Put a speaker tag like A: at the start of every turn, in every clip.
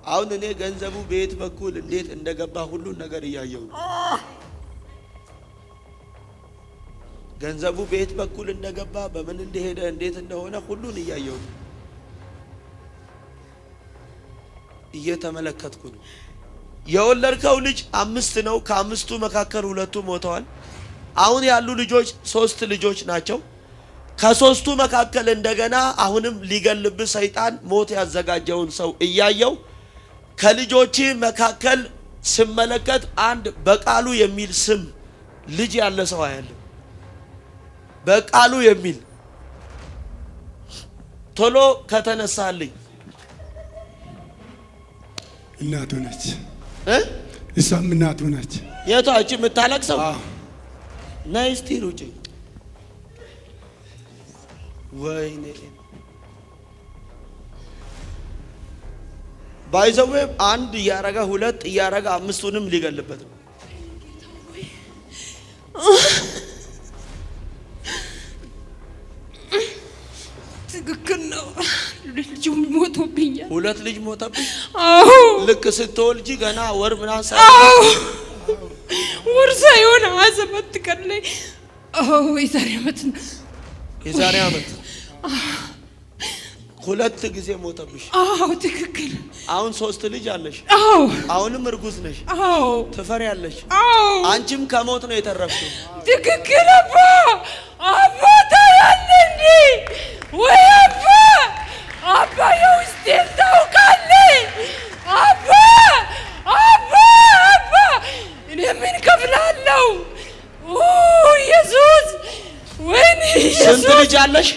A: አሁን እኔ ገንዘቡ ቤት በኩል እንዴት እንደገባ ሁሉ ነገር እያየው ነው። ገንዘቡ ቤት በኩል እንደገባ በምን እንደሄደ እንዴት እንደሆነ ሁሉን እያየው ነው። እየተመለከትኩ ነው። የወለድከው ልጅ 5 ነው። ከ5ቱ መካከል 2ቱ ሞተዋል። አሁን ያሉ ልጆች 3 ልጆች ናቸው። ከ3ቱ መካከል እንደገና አሁንም ሊገልብ ሰይጣን ሞት ያዘጋጀውን ሰው እያየው ከልጆች መካከል ስመለከት አንድ በቃሉ የሚል ስም ልጅ ያለ ሰው አያለ። በቃሉ የሚል ቶሎ ከተነሳልኝ
B: እናቱ ነች። እሷም እናቱ ነች።
A: የቷ እቺ የምታለቅሰው? ነይ እስቲ ሩጪ። ወይኔ ባይዘው አንድ እያረጋ 2 እያረጋ 5ቱንም ሊገልበት ነው።
C: ትክክል ነው። ልጅ ሞቶብኛል።
A: 2 ልጅ ሞተብኝ?
C: አዎ።
A: ልክ ስትወልጂ ገና ወር ምናምን
C: አዎ። ወር ሳይሆን 27 ቀን ላይ የዛሬ ዓመት ነው።
A: የዛሬ ዓመት 2 ጊዜ ሞተብሽ?
C: አዎ ትክክል።
A: አሁን 3 ልጅ አለሽ?
C: አዎ።
A: አሁንም እርጉዝ ነሽ?
C: አዎ።
A: ትፈሪያለሽ?
C: አዎ።
A: አንቺም ከሞት ነው የተረፍሽው?
C: ትክክል። አባ ታያለ እንዴ? ወይ አባ የውስጤን ታውቃለህ? አባ እኔ ምን ከፍላለሁ? ኢየሱስ ወይኔ ኢየሱስ።
A: ስንት ልጅ አለሽ?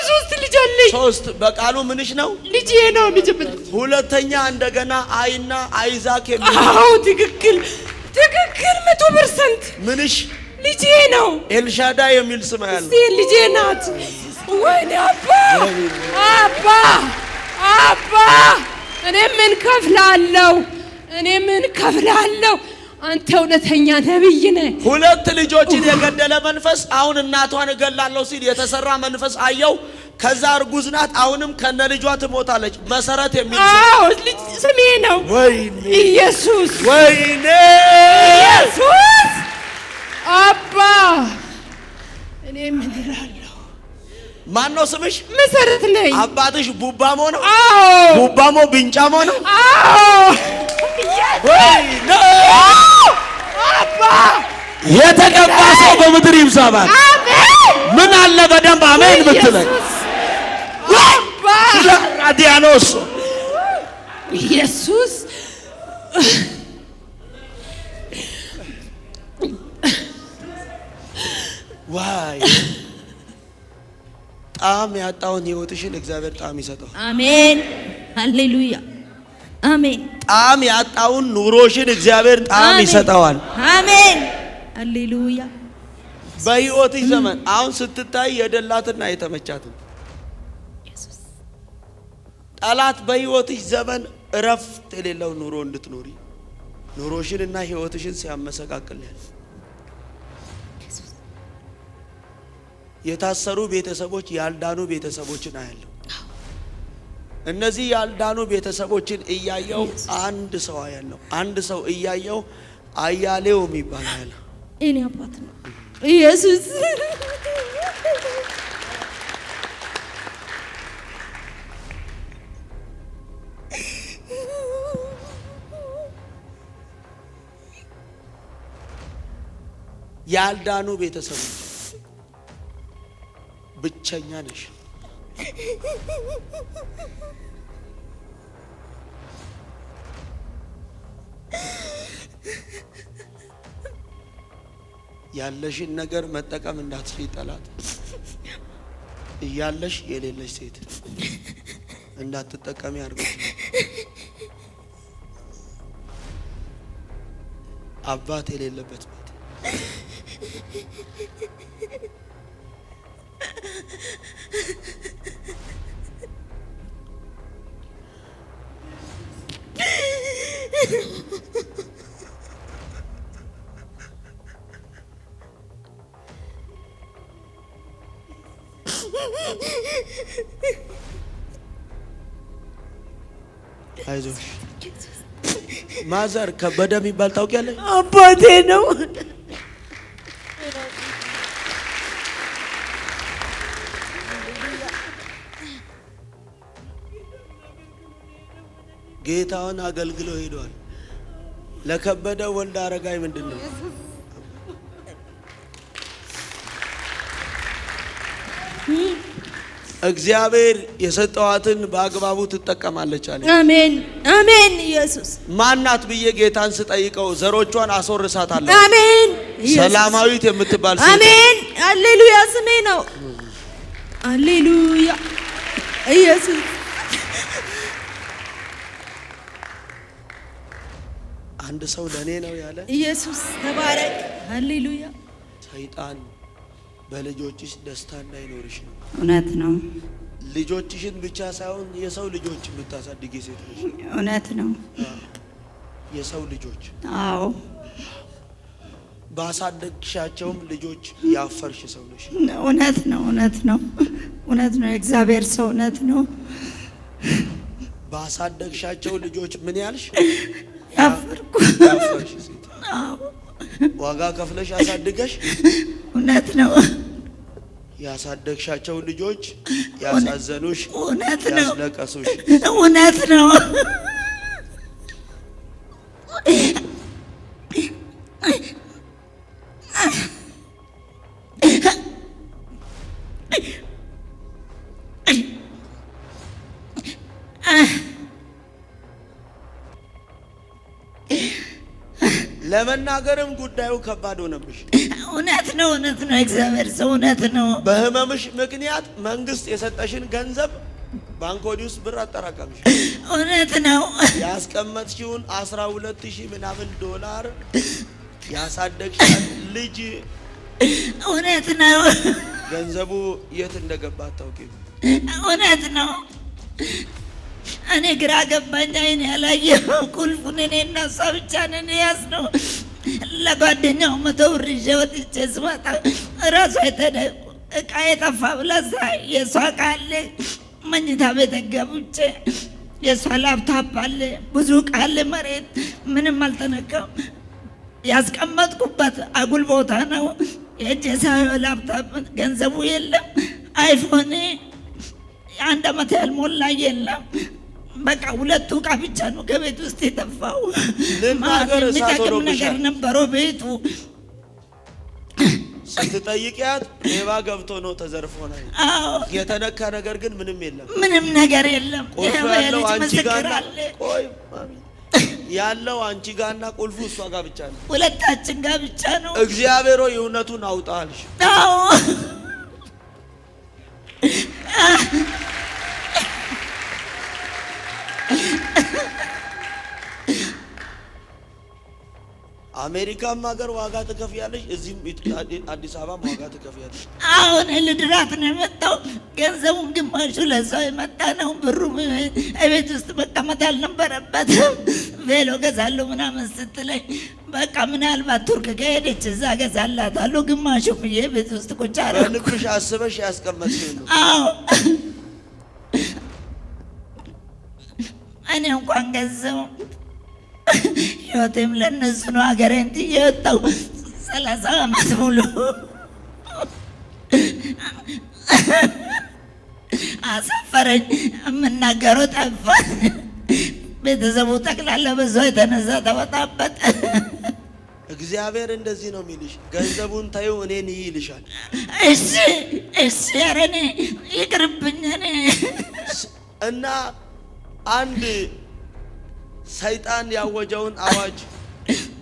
C: 3 ልጅ አለኝ።
A: 3 በቃሉ ምንሽ ነው?
C: ልጄ ነው ልጅበት።
A: ሁለተኛ እንደገና አይና አይዛክ የሚል?
C: አዎ ትክክል 100%።
A: ምንሽ?
C: ልጄ ነው።
A: ኤልሻዳ የሚል ስም ያለው?
C: ልጄ ናት። ወይኔ አባ እኔ ምን ከፍላለሁ? አንተ እውነተኛ ነብይ ነህ።
A: 2 ልጆችን የገደለ መንፈስ አሁን እናቷን እገላለሁ ሲል የተሰራ መንፈስ አየው። ከዛ እርጉዝ ናት። አሁንም ከነ ልጇ ትሞታለች። መሰረት የሚል
C: ልጅ ስሜ ነው።
A: ወይኔ
C: ኢየሱስ፣
A: ወይኔ
C: ኢየሱስ። አባ እኔ ምን እላለሁ?
A: ማን ነው ስምሽ?
C: መሰረት ነኝ።
A: አባትሽ ቡባሞ ነው?
C: አዎ።
A: ቡባሞ ቢንጫሞ ነው?
C: አዎ።
A: ወይኔ
C: አባ
A: የተቀባ ሰው በምድር ይብዛባል።
C: አሜን።
A: ምን አለ በደንብ አሜን ብትለኝ።
C: አባ
A: ራዲያኖስ
C: ኢየሱስ
A: ዋይ ጣም ያጣውን ህይወትሽን እግዚአብሔር ጣም ይሰጠው።
D: አሜን ሃሌሉያ አሜን።
A: ጣም ያጣውን ኑሮሽን እግዚአብሔር ጣም ይሰጠዋል።
D: አሜን ሃሌሉያ።
A: በህይወትሽ ዘመን አሁን ስትታይ የደላትና የተመቻት
D: ኢየሱስ
A: ጠላት በህይወትሽ ዘመን እረፍት የሌለው ኑሮ እንድትኖሪ ኑሮሽንና ህይወትሽን ሲያመሰቃቅልሽ የታሰሩ ቤተሰቦች ያልዳኑ ቤተሰቦችን አያለሁ። እነዚህ ያልዳኑ ቤተሰቦችን እያየው አንድ ሰው አያለሁ። አንድ ሰው እያየው አያሌው የሚባል አያለሁ።
D: እኔ አባት ነው ኢየሱስ።
A: ያልዳኑ ቤተሰቦች ብቸኛ ነሽ። ያለሽን ነገር መጠቀም እንዳትችይ ጠላት እያለሽ የሌለሽ ሴት እንዳትጠቀሚ አድርገሽ አባት የሌለበት ቤት አይዞሽ ማዘር ከበደ የሚባል ታውቂያለሽ?
C: አባቴ ነው።
A: ጌታውን አገልግለው ሄደዋል። ለከበደ ወልደ አረጋይ ምንድነው? እግዚአብሔር የሰጠዋትን በአግባቡ ትጠቀማለች አለ።
D: አሜን አሜን። ኢየሱስ
A: ማናት ብዬ ጌታን ስጠይቀው ዘሮቿን አስወርሳታለሁ።
D: አሜን።
A: ሰላማዊት የምትባል ሴት።
D: አሜን ሃሌሉያ። ስሜ ነው። ሃሌሉያ ኢየሱስ።
A: አንድ ሰው ለኔ ነው ያለ
D: ኢየሱስ ተባረክ። ሃሌሉያ።
A: ሰይጣን በልጆችሽ ደስታ እንዳይኖርሽ ነው።
E: እውነት ነው።
A: ልጆችሽን ብቻ ሳይሆን የሰው ልጆች የምታሳድጊ ሴት ነሽ።
E: እውነት ነው።
A: የሰው ልጆች
E: አዎ፣
A: ባሳደግሻቸውም ልጆች ያፈርሽ ሰው ነሽ።
E: እውነት ነው። እውነት ነው። እውነት ነው። የእግዚአብሔር ሰው እውነት ነው።
A: ባሳደግሻቸው ልጆች ምን ያልሽ?
E: ያፈርኩ
A: ያፈርሽ ሴት።
E: አዎ፣
A: ዋጋ ከፍለሽ ያሳድገሽ።
E: እውነት ነው።
A: ያሳደግሻቸው ልጆች ያሳዘኑሽ፣
E: እውነት ነው።
A: ያስለቀሱሽ።
E: እውነት ነው።
A: ለመናገርም ጉዳዩ ከባድ ሆነብሽ።
E: እውነት ነው። እውነት ነው። እግዚአብሔር ሰው እውነት ነው።
A: በህመምሽ ምክንያት መንግስት የሰጠሽን ገንዘብ ባንኮዲ ውስጥ ብር አጠራቀምሽ።
E: እውነት ነው።
A: ያስቀመጥሽውን 12,000 ምናምን ዶላር ያሳደግሻት ልጅ
E: እውነት ነው።
A: ገንዘቡ የት እንደገባ አታውቂም።
E: እውነት ነው። እኔ ግራ ገባኝ። አይን ያላየው ቁልፉን እኔ እና እሷ ብቻ ነን የያዝነው። ለጓደኛው 100 ብር ይዤ ወጥቼ ስመጣ እራሷ እቃ የጠፋ ብላ ሳይ የእሷ እቃ አለ። መኝታ ቤት ገብቼ የእሷ ላፕታፕ አለ፣ ብዙ እቃ አለ። መሬት ምንም አልተነካም። ያስቀመጥኩበት አጉል ቦታ ነው። የእጄ ሳየው ላፕታፕ ገንዘቡ የለም። አይፎን 1 ዓመት ያልሞላ የለም። በቃ 2 እቃ ብቻ ነው ከቤት ውስጥ የጠፋው።
A: ልናገር
E: የሚጠቅም ነገር ነበረው ቤቱ።
A: ስትጠይቂያት ሌባ ገብቶ ነው ተዘርፎ ነው።
E: አዎ፣
A: የተነካ ነገር ግን ምንም የለም።
E: ምንም ነገር የለም።
A: ቁልፉ ያለው አንቺ
E: ምስክር
A: ጋርና
E: አለ።
A: ቆይ ማሚ ያለው አንቺ ጋርና ቁልፉ እሷ ጋር ብቻ ነው።
E: ሁለታችን ጋር ብቻ ነው።
A: እግዚአብሔር ሆይ እውነቱን አውጣልሽ።
E: አዎ፣
A: አሜሪካም ሀገር ዋጋ ትከፍያለሽ፣ እዚህም አዲስ አበባም ዋጋ ትከፍያለሽ።
E: አሁን ልድራት ነው የመጣው። ገንዘቡን ግማሹ ለሰው የመጣ ነው። ብሩ ቤት ውስጥ መቀመጥ አልነበረበትም። ቬሎ ገዛለሁ ምናምን ስትለኝ በቃ ምናልባት ቱርክ ከሄደች እዛ ገዛላታለሁ። ግማሹ ብዬ ቤት ውስጥ ቁጭ አደረኩ።
A: በልብሽ አስበሽ ያስቀመጥሽው ነው።
E: አዎ፣ እኔ እንኳን ገንዘቡ ህይወቴም ለነሱ ነው። ሀገሬን ጥዬ ወጣሁ 30 ዓመት ሙሉ። አሳፈረኝ። የምናገረው ጠፋ። ቤተሰቡ ጠቅላላ በዛ የተነሳ ተወጣበጠ።
A: እግዚአብሔር እንደዚህ ነው የሚልሽ፣ ገንዘቡን ታዩ እኔን ይልሻል።
E: እሺ እሺ፣ ኧረ እኔ ይቅርብኝ። እኔ
A: እና አንድ ሰይጣን ያወጀውን አዋጅ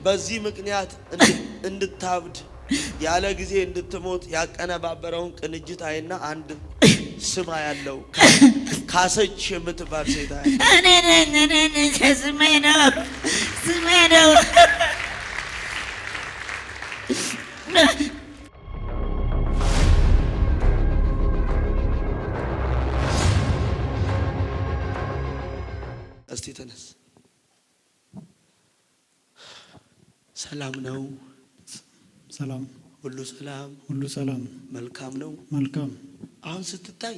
A: በዚህ ምክንያት እንድታብድ ያለ ጊዜ እንድትሞት ያቀነባበረውን ቅንጅት አይና አንድ ስማ ያለው ካሰች የምትባል ሴት አይ
E: እኔ ነኝ። ስሜ ነው።
A: እስቲ ተነስ። ሰላም ነው?
B: ሰላም፣
A: ሁሉ ሰላም፣
B: ሁሉ ሰላም፣
A: መልካም ነው።
B: መልካም።
A: አሁን ስትታይ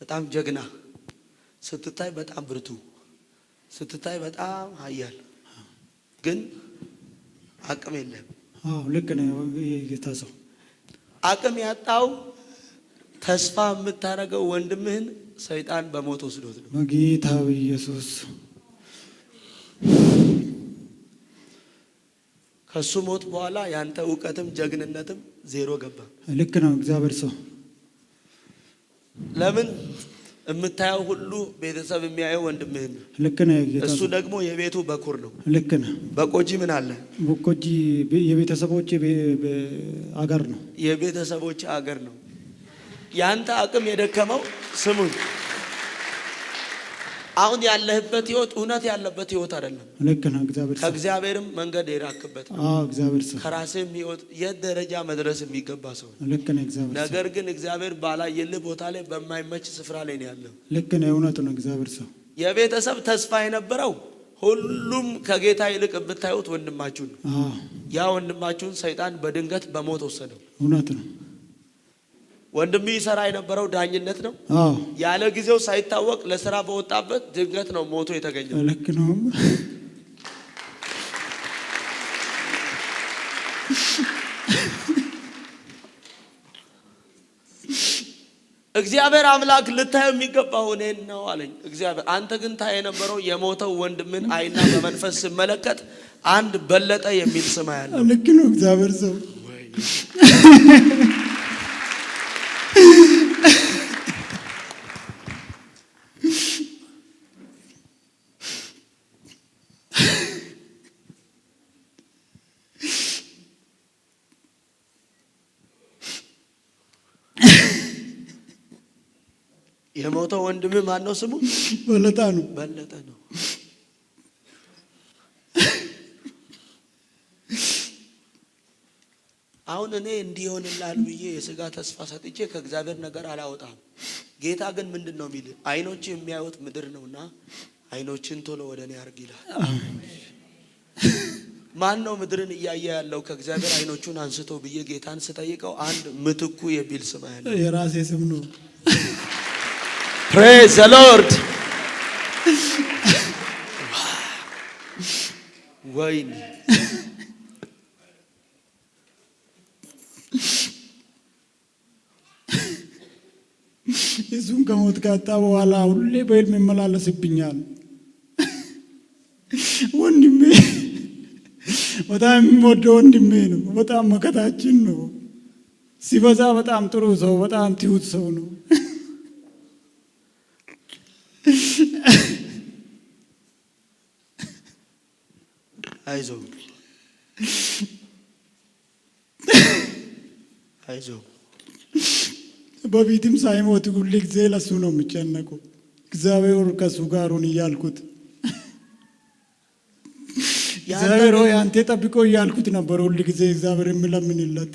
A: በጣም ጀግና፣ ስትታይ በጣም ብርቱ፣ ስትታይ በጣም ኃያል ግን አቅም የለም።
B: አዎ ልክ ነው የጌታ ሰው።
A: አቅም ያጣው ተስፋ የምታረገው ወንድምህን ሰይጣን በሞት ወስዶት ነው።
B: በጌታ ኢየሱስ
A: ከሱ ሞት በኋላ ያንተ ዕውቀትም ጀግንነትም ዜሮ ገባ።
B: ልክ ነው እግዚአብሔር ሰው።
A: ለምን የምታየው ሁሉ ቤተሰብ የሚያየው ወንድምህን ነው።
B: ልክ ነው የጌታ
A: እሱ
B: ሰው።
A: ደግሞ የቤቱ በኩር ነው።
B: ልክ ነው።
A: በቆጂ ምን አለ?
B: በቆጂ የቤተሰቦች አገር ነው።
A: የቤተሰቦች አገር ነው። ያንተ አቅም የደከመው ስሙኝ፣ አሁን ያለህበት ህይወት እውነት ያለበት ህይወት አይደለም።
B: ልክ ነው እግዚአብሔር ሰው።
A: ከእግዚአብሔርም መንገድ የራክበት ነው።
B: አዎ እግዚአብሔር ሰው።
A: ከራስህም ህይወት የት ደረጃ መድረስ የሚገባ ሰው ነው።
B: ልክ ነው እግዚአብሔር ሰው።
A: ነገር ግን እግዚአብሔር ባላየልህ ቦታ ላይ በማይመች ስፍራ ላይ ነው ያለው።
B: ልክ ነው እውነት ነው እግዚአብሔር ሰው።
A: የቤተሰብ ተስፋ የነበረው ሁሉም ከጌታ ይልቅ ብታዩት ወንድማችሁን ነው።
B: አዎ
A: ያ ወንድማችሁን ሰይጣን በድንገት በሞት ወሰደው።
B: እውነት ነው።
A: ወንድም ይሰራ የነበረው ዳኝነት ነው።
B: አዎ
A: ያለ ጊዜው ሳይታወቅ ለስራ በወጣበት ድንገት ነው ሞቶ የተገኘው።
B: ልክ ነው።
A: እግዚአብሔር አምላክ ልታየው የሚገባው እኔን ነው አለኝ እግዚአብሔር። አንተ ግን ታይ የነበረው የሞተው ወንድምን አይና በመንፈስ ስመለከት አንድ በለጠ የሚል ስም ያለው።
B: ልክ ነው እግዚአብሔር ሰው።
A: የሞተው ወንድም ማን ነው ስሙ?
B: በለጠ ነው።
A: በለጠ ነው። አሁን እኔ እንዲሆንልሃል ብዬ የሥጋ ተስፋ ሰጥቼ ከእግዚአብሔር ነገር አላወጣም። ጌታ ግን ምንድን ነው የሚል? አይኖች የሚያዩት ምድር ነውና አይኖችን ቶሎ ወደ እኔ አርግ ይላል። ማን ነው ምድርን እያየ ያለው ከእግዚአብሔር አይኖቹን አንስቶ ብዬ ጌታን ስጠይቀው አንድ ምትኩ የሚል ስም ያለው
B: የራሴ ስም ነው።
A: Praise the Lord. ወይኔ
B: እሱን ከሞት ካጣ በኋላ ሁሌ በህልም ይመላለስብኛል። ወንድሜ በጣም የሚወደው ወንድሜ ነው። በጣም መከታችን ነው። ሲበዛ በጣም ጥሩ ሰው፣ በጣም ትሁት ሰው ነው።
A: አይዞ አይዞ
B: በፊትም ሳይሞት ሁሌ ጊዜ ለሱ ነው የሚጨነቀው። እግዚአብሔር ከሱ ጋር ሁን እያልኩት እግዚአብሔር ሆይ አንተ ጠብቆ እያልኩት ነበር ሁል ጊዜ እግዚአብሔር የሚለምንለት።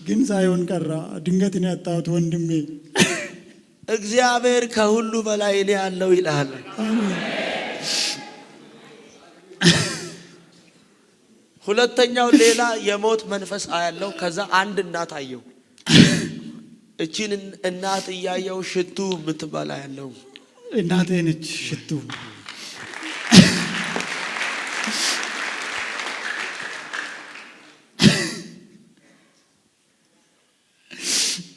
B: ግን ሳይሆን ቀራ። ድንገት ነው ያጣሁት ወንድሜ።
A: እግዚአብሔር ከሁሉ በላይ እኔ ያለው ይላል። ሁለተኛው ሌላ የሞት መንፈስ አያለው። ከዛ አንድ እናት አየው። እቺን እናት እያየው ሽቱ የምትባል አያለው።
B: እናቴ ነች ሽቱ።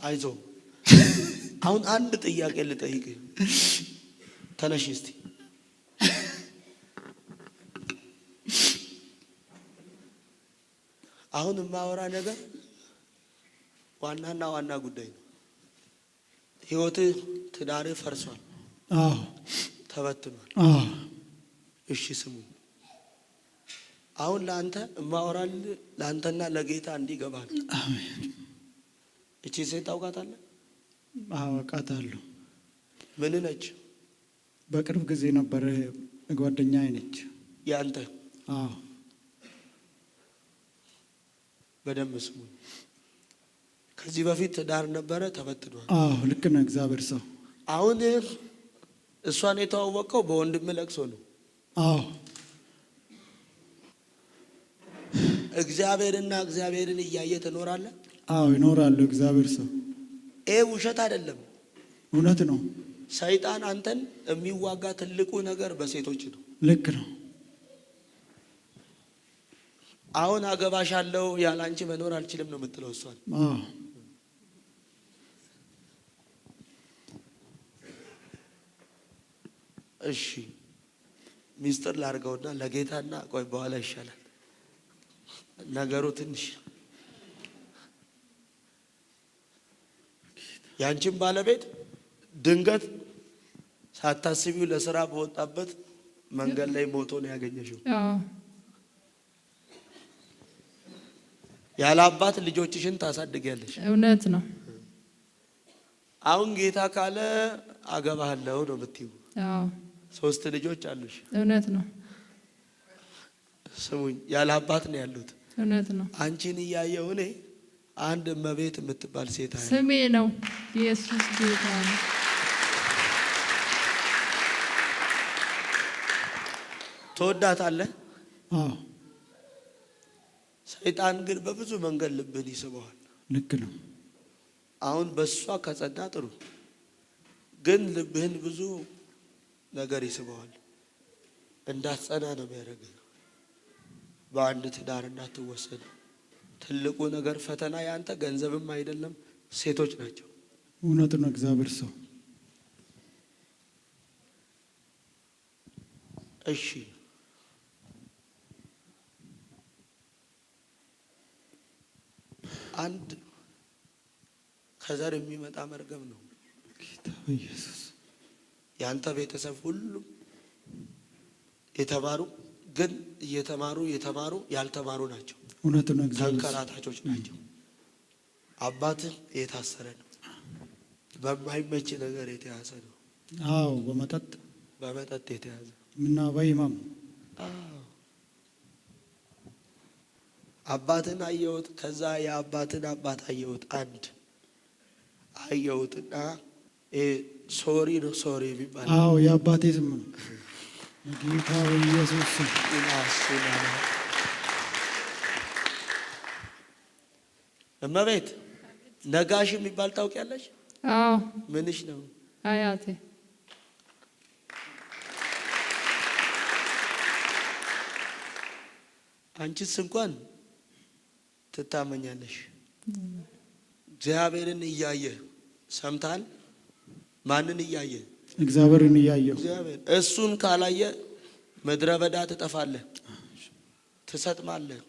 A: አይዞ አሁን አንድ ጥያቄ ልጠይቅ። ተነሽ እስቲ። አሁን የማወራ ነገር ዋናና ዋና ጉዳይ ነው። ህይወትህ፣ ትዳርህ ፈርሷል።
B: አዎ
A: ተበትኗል።
B: አዎ
A: እሺ ስሙ። አሁን ለአንተ የማወራል ለአንተና ለጌታ እንዲገባል።
B: አሜን።
A: እቺ ሴት ታውቃታለህ?
B: አውቃታለሁ።
A: ምን ነች?
B: በቅርብ ጊዜ ነበር ጓደኛዬ ነች።
A: ያንተ?
B: አዎ።
A: በደንብ ስሙ። ከዚህ በፊት ትዳር ነበረ፣ ተበትኗል።
B: አዎ ልክ ነው እግዚአብሔር ሰው።
A: አሁን እሷን የተዋወቀው በወንድም ለቅሶ ነው።
B: አዎ
A: እግዚአብሔርን እያየ ትኖራለህ?
B: አዎ ይኖራሉ እግዚአብሔር ሰው።
A: ይሄ ውሸት አይደለም፣
B: እውነት ነው።
A: ሰይጣን አንተን የሚዋጋ ትልቁ ነገር በሴቶች ነው።
B: ልክ ነው።
A: አሁን አገባሻለሁ ያላንቺ መኖር አልችልም ነው የምትለው እሷን። እሺ ሚስጥር ላድርገውና ለጌታና ቆይ በኋላ ይሻላል ነገሩ ትንሽ። ያንቺን ባለቤት ድንገት ሳታስቢው ለስራ በወጣበት መንገድ ላይ ሞቶ ነው ያገኘሽው። ያለ አባት ልጆችሽን ታሳድጊያለሽ።
C: እውነት ነው።
A: አሁን ጌታ ካለ አገባሃለሁ ነው የምትይው። 3 ልጆች አሉሽ።
C: እውነት ነው።
A: ስሙኝ፣ ያለ አባት ነው ያሉት።
C: እውነት ነው።
A: አንቺን እያየሁ እኔ አንድ እመቤት የምትባል ሴት አለ።
C: ስሜ ነው ኢየሱስ ጌታ ነው።
A: ትወዳታለህ?
B: አዎ።
A: ሰይጣን ግን በብዙ መንገድ ልብህን ይስበዋል።
B: ልክ ነው።
A: አሁን በሷ ከጸዳ ጥሩ፣ ግን ልብህን ብዙ ነገር ይስበዋል። እንዳትጸና ነው የሚያደርግህ። በአንድ ትዳር እንዳትወሰድ። ትልቁ ነገር ፈተና ያንተ ገንዘብም አይደለም ሴቶች ናቸው።
B: እውነት ነው። እግዚአብሔር ሰው።
A: እሺ አንድ ከዘር የሚመጣ መርገም ነው።
B: ጌታ ኢየሱስ።
A: ያንተ ቤተሰብ ሁሉም የተማሩ ግን የተማሩ ያልተማሩ ናቸው።
B: እውነት ነው። እግዚአብሔር
A: ተንከራታቾች ናቸው። አባትህ የታሰረ ነው። በማይመች ነገር የተያዘ ነው።
B: አዎ። በመጠጥ
A: የተያዘ
B: ምና በይማም
A: አባትን አየሁት። ከዛ የአባትን አባት አየሁት። አየሁትና ሶሪ ነው ሶሪ የሚባል።
B: አዎ የአባቴ ስም ነው። ጌታ ኢየሱስ ስም
A: እመቤት ነጋሽ የሚባል ታውቂያለሽ?
C: አዎ።
A: ምንሽ ነው?
C: አያቴ።
A: አንቺስ እንኳን ትታመኛለሽ። እግዚአብሔርን እያየ ሰምታል። ማንን እያየ?
B: እግዚአብሔርን እያየው።
A: እግዚአብሔር እሱን ካላየ ምድረ በዳ ትጠፋለህ፣ ትሰጥማለህ፣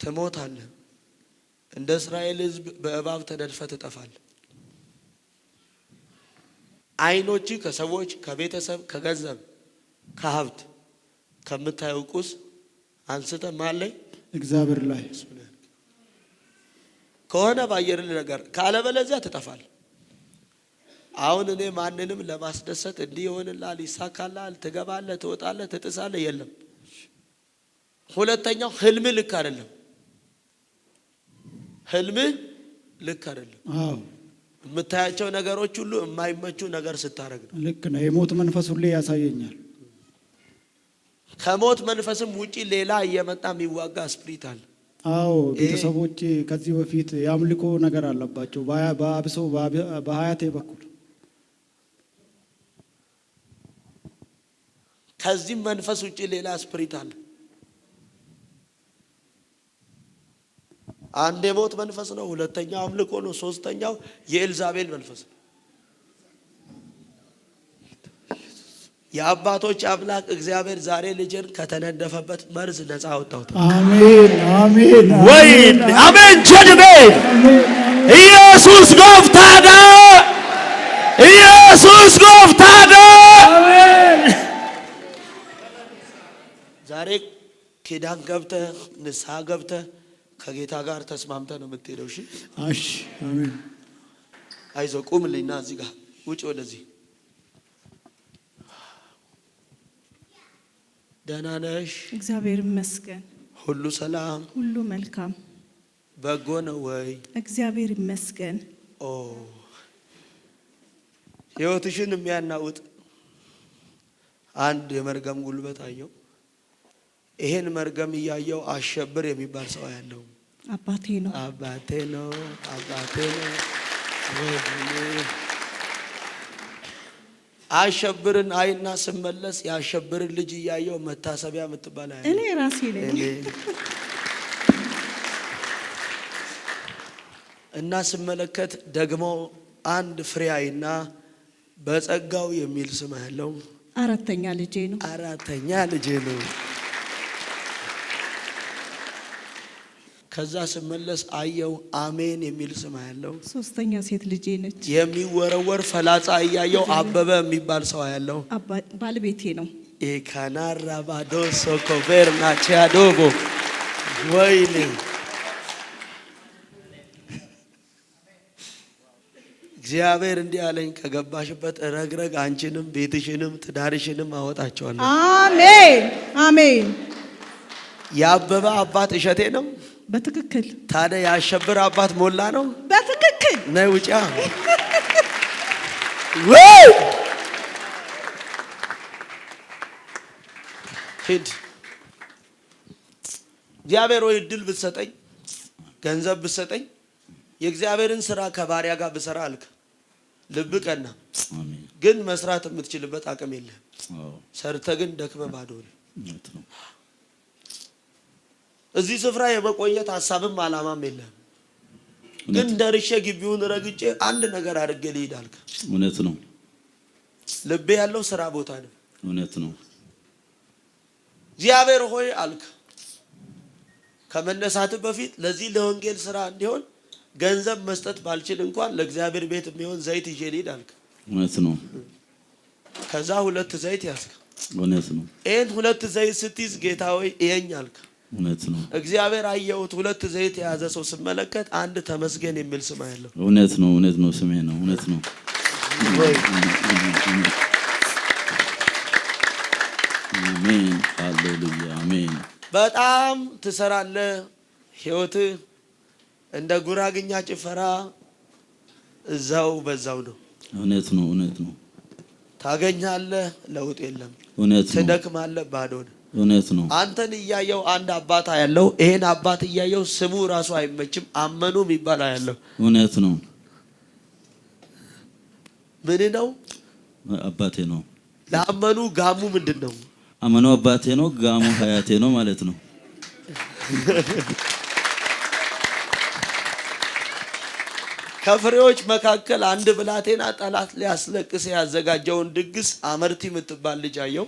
A: ትሞታለህ። እንደ እስራኤል ሕዝብ በእባብ ተነድፈህ ትጠፋለህ። አይኖች ከሰዎች፣ ከቤተሰብ፣ ከገንዘብ፣ ከሀብት ከምታየው ቁስ አንስተ ማን ላይ?
B: እግዚአብሔር ላይ
A: ከሆነ ባየር ነገር ካለበለዚያ ትጠፋል። አሁን እኔ ማንንም ለማስደሰት እንዲህ ይሆንልሃል፣ ይሳካልሃል፣ ትገባለህ፣ ትወጣለህ፣ ትጥሳለህ የለም። ሁለተኛው ህልም ልክ አይደለም። ህልም ልክ አይደለም።
B: አዎ።
A: የምታያቸው ነገሮች ሁሉ የማይመቹ ነገር ስታረግ ነው።
B: ልክ ነው። የሞት መንፈስ ሁሌ ያሳየኛል።
A: ከሞት መንፈስም ውጪ ሌላ እየመጣ የሚዋጋ ስፕሪት አለ።
B: አዎ። ቤተሰቦቼ ከዚህ በፊት የአምልኮ ነገር አለባቸው። በአብሶ በሀያቴ በኩል
A: ከዚህም መንፈስ ውጪ ሌላ ስፕሪት አለ። አንድ የሞት መንፈስ ነው። ሁለተኛው አምልኮ ነው። ሶስተኛው የኤልዛቤል መንፈስ ነው። የአባቶች አምላክ እግዚአብሔር ዛሬ ልጅን ከተነደፈበት መርዝ ነፃ አወጣሁት።
B: አሜን አሜን።
A: ወይን አሜን። ጀድቤ ኢየሱስ ጎፍታዳ ኢየሱስ ጎፍታዳ። ዛሬ ኪዳን ገብተህ ንስሐ ገብተህ ከጌታ ጋር ተስማምተህ ነው የምትሄደው። እሺ
B: እሺ። አሜን።
A: አይዞህ ቁምልኝና እዚህ ጋር ውጭ ወደዚህ። ደህና ነሽ?
D: እግዚአብሔር ይመስገን።
A: ሁሉ ሰላም፣
D: ሁሉ መልካም፣
A: በጎ ነው ወይ?
D: እግዚአብሔር ይመስገን።
A: ኦ ሕይወትሽን የሚያናውጥ አንድ የመርገም ጉልበት አየው። ይሄን መርገም እያየው አሸብር የሚባል ሰው ያለው
D: አባቴ ነው።
A: አባቴ ነው። አሸብርን አይና ስመለስ ያሸብርን ልጅ እያየው መታሰቢያ የምትባል አይ
D: እኔ ራሴ ነኝ
A: እና ስመለከት ደግሞ አንድ ፍሬ አይና በጸጋው የሚል ስም ያለው
D: አራተኛ ልጄ ነው።
A: ከዛ ስመለስ አየው አሜን የሚል ስም ያለው
D: ሶስተኛ ሴት ልጄ ነች።
A: የሚወረወር ፈላጻ እያየው አበበ የሚባል ሰው ያለው
D: ባለቤቴ ነው።
A: ኤካናራ ባዶሶ ኮቨርና ቻዶቦ ወይኔ እግዚአብሔር እንዲህ አለኝ፣ ከገባሽበት ረግረግ አንቺንም ቤትሽንም ትዳርሽንም አወጣቸዋለሁ።
D: አሜን አሜን።
A: የአበበ አባት እሸቴ ነው።
D: በትክክል።
A: ታዲያ ያሸብር አባት ሞላ ነው።
D: በትክክል።
A: ነይ ውጪ። ወይ ሂድ። እግዚአብሔር ወይ እድል ብትሰጠኝ ገንዘብ ብትሰጠኝ የእግዚአብሔርን ስራ ከባሪያ ጋር ብሰራ አልክ። ልብ ቀና፣ ግን መስራት የምትችልበት አቅም የለም። ሰርተ ግን ደክመ ባዶ ነው። እዚህ ስፍራ የመቆየት ሐሳብም አላማም የለም። ግን ደርሼ ግቢውን ረግጬ አንድ ነገር አድርጌ ልሂድ አልክ።
F: እውነት ነው።
A: ልቤ ያለው ስራ ቦታ ነው።
F: እውነት ነው።
A: እግዚአብሔር ሆይ አልክ፣ ከመነሳት በፊት ለዚህ ለወንጌል ስራ እንዲሆን ገንዘብ መስጠት ባልችል እንኳን ለእግዚአብሔር ቤት የሚሆን ዘይት ይዤ ልሂድ አልክ።
F: እውነት ነው።
A: ከዛ 2 ዘይት ያዝክ።
F: እውነት ነው።
A: ይሄን 2 ዘይት ስትይዝ ጌታ ሆይ እየኝ አልክ።
F: እውነት ነው።
A: እግዚአብሔር አየሁት። 2 ዘይት የያዘ ሰው ስመለከት አንድ ተመስገን የሚል ስም ያለው።
F: እውነት ነው። እውነት ነው። ስሜ ነው። እውነት ነው። አሜን። ሃሌሉያ። አሜን።
A: በጣም ትሰራለህ። ህይወትህ እንደ ጉራግኛ ጭፈራ እዛው በዛው ነው።
F: እውነት ነው። እውነት ነው።
A: ታገኛለህ፣ ለውጥ የለም።
F: እውነት ነው።
A: ትደክማለህ፣ ባዶ ነው።
F: እውነት ነው።
A: አንተን እያየው አንድ አባት ያለው ይሄን አባት እያየው ስሙ ራሱ አይመችም። አመኑ የሚባል ያለው
F: እውነት ነው።
A: ምን ነው?
F: አባቴ ነው።
A: ለአመኑ ጋሙ ምንድነው?
F: አመኑ አባቴ ነው፣ ጋሙ ሀያቴ ነው ማለት ነው። ከፍሬዎች መካከል አንድ ብላቴና ጠላት ሊያስለቅስ ያዘጋጀውን ድግስ አመርቲ የምትባል ልጅ አየው።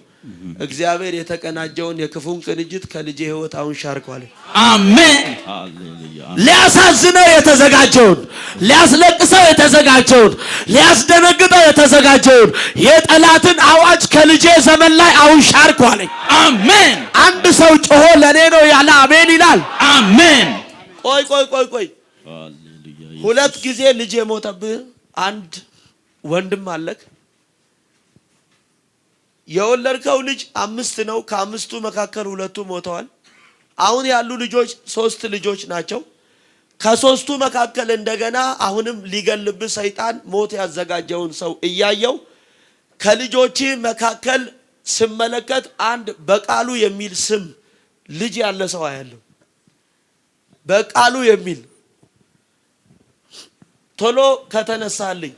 F: እግዚአብሔር የተቀናጀውን የክፉን ቅንጅት ከልጄ ህይወት አሁን ሻርኳል። አሜን። ሃሌሉያ።
A: ሊያሳዝነው የተዘጋጀውን፣ ሊያስለቅሰው የተዘጋጀውን፣ ሊያስደነግጠው የተዘጋጀውን የጠላትን አዋጅ ከልጄ ዘመን ላይ አሁን ሻርኳል።
F: አሜን።
A: አንድ ሰው ጮሆ ለኔ ነው ያለ አሜን ይላል።
F: አሜን።
A: ቆይ
F: ሃሌሉያ።
A: 2 ጊዜ ልጅ የሞተብህ አንድ ወንድም አለክ። የወለድከው ልጅ 5 ነው። ከ5ቱ መካከል 2ቱ ሞተዋል። አሁን ያሉ ልጆች 3 ልጆች ናቸው። ከ3ቱ መካከል እንደገና አሁንም ሊገልብህ ሰይጣን ሞት ያዘጋጀውን ሰው እያየው ከልጆች መካከል ስመለከት አንድ በቃሉ የሚል ስም ልጅ ያለ ሰው አያለው። በቃሉ የሚል ቶሎ ከተነሳልኝ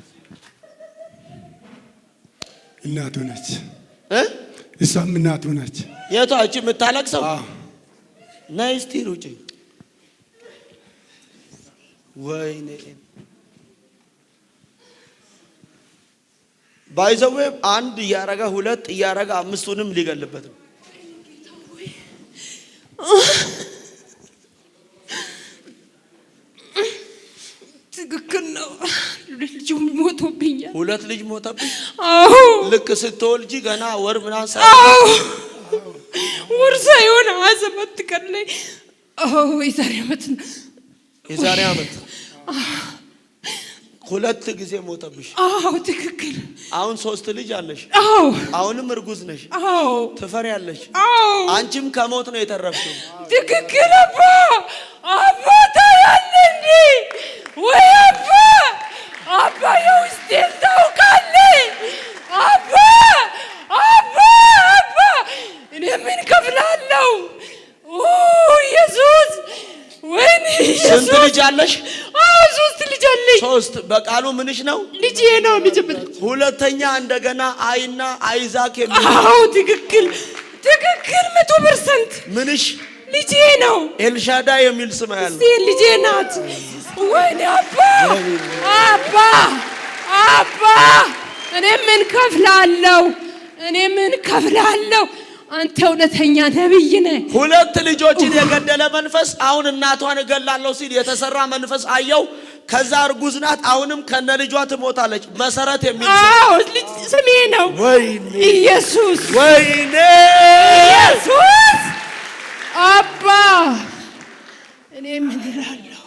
B: እናቱ ነች። እሷም እናቱ ነች።
A: የቷ እቺ የምታለቅሰው? ነይ እስቲ ሩጪ። ወይኔ ባይዘዌ አንድ እያረጋ 2 እያረጋ 5ቱንም ሊገልበት ነው።
C: ትክክል ነው። ልጅ ሞቶብኛል።
A: 2 ልጅ ሞተብኝ።
C: አዎ።
A: ልክ ስትወልጂ ገና ወር ምናምን
C: አዎ። ወር ሳይሆን 27 ቀን ላይ የዛሬ ዓመት
A: 2 ጊዜ ሞተብሽ።
C: አዎ ትክክል።
A: አሁን 3 ልጅ አለሽ።
C: አዎ።
A: አሁንም እርጉዝ ነሽ።
C: አዎ።
A: ትፈሪያለሽ።
C: አዎ።
A: አንቺም ከሞት ነው የተረፍሽው።
C: ትክክል። አባ ታያለ እንዴ? ወይ አባ የውስጤን ታውቃለህ? አባ እኔ ምን ከፍላለሁ? ኢየሱስ ወይኔ ኢየሱስ።
A: ስንት ልጅ አለሽ?
C: አዎ 3 ልጅ አለ። ልጅ
A: 3 በቃሉ ምንሽ ነው?
C: ልጄ ነው። ልጅ
A: ሁለተኛ እንደገና አይና አይዛክ የሚል
C: አዎ ትክክል 100%
A: ምንሽ
C: ልጄ ነው።
A: ኤልሻዳ የሚል ስም ያለው
C: ልጄ ናት። ወይኔ አባ እኔ ምን ከፍላለሁ? አንተ እውነተኛ ነብይ ነህ።
A: 2 ልጆችን የገደለ መንፈስ አሁን እናቷን እገላለሁ ሲል የተሰራ መንፈስ አየው። ከዛ እርጉዝ ናት። አሁንም ከነ ልጇ ትሞታለች። መሰረት የሚል
C: ልጅ ስሜ ነው።
A: ወይኔ
C: ኢየሱስ
A: ወይኔ
C: ኢየሱስ አባ እኔ ምን እላለሁ?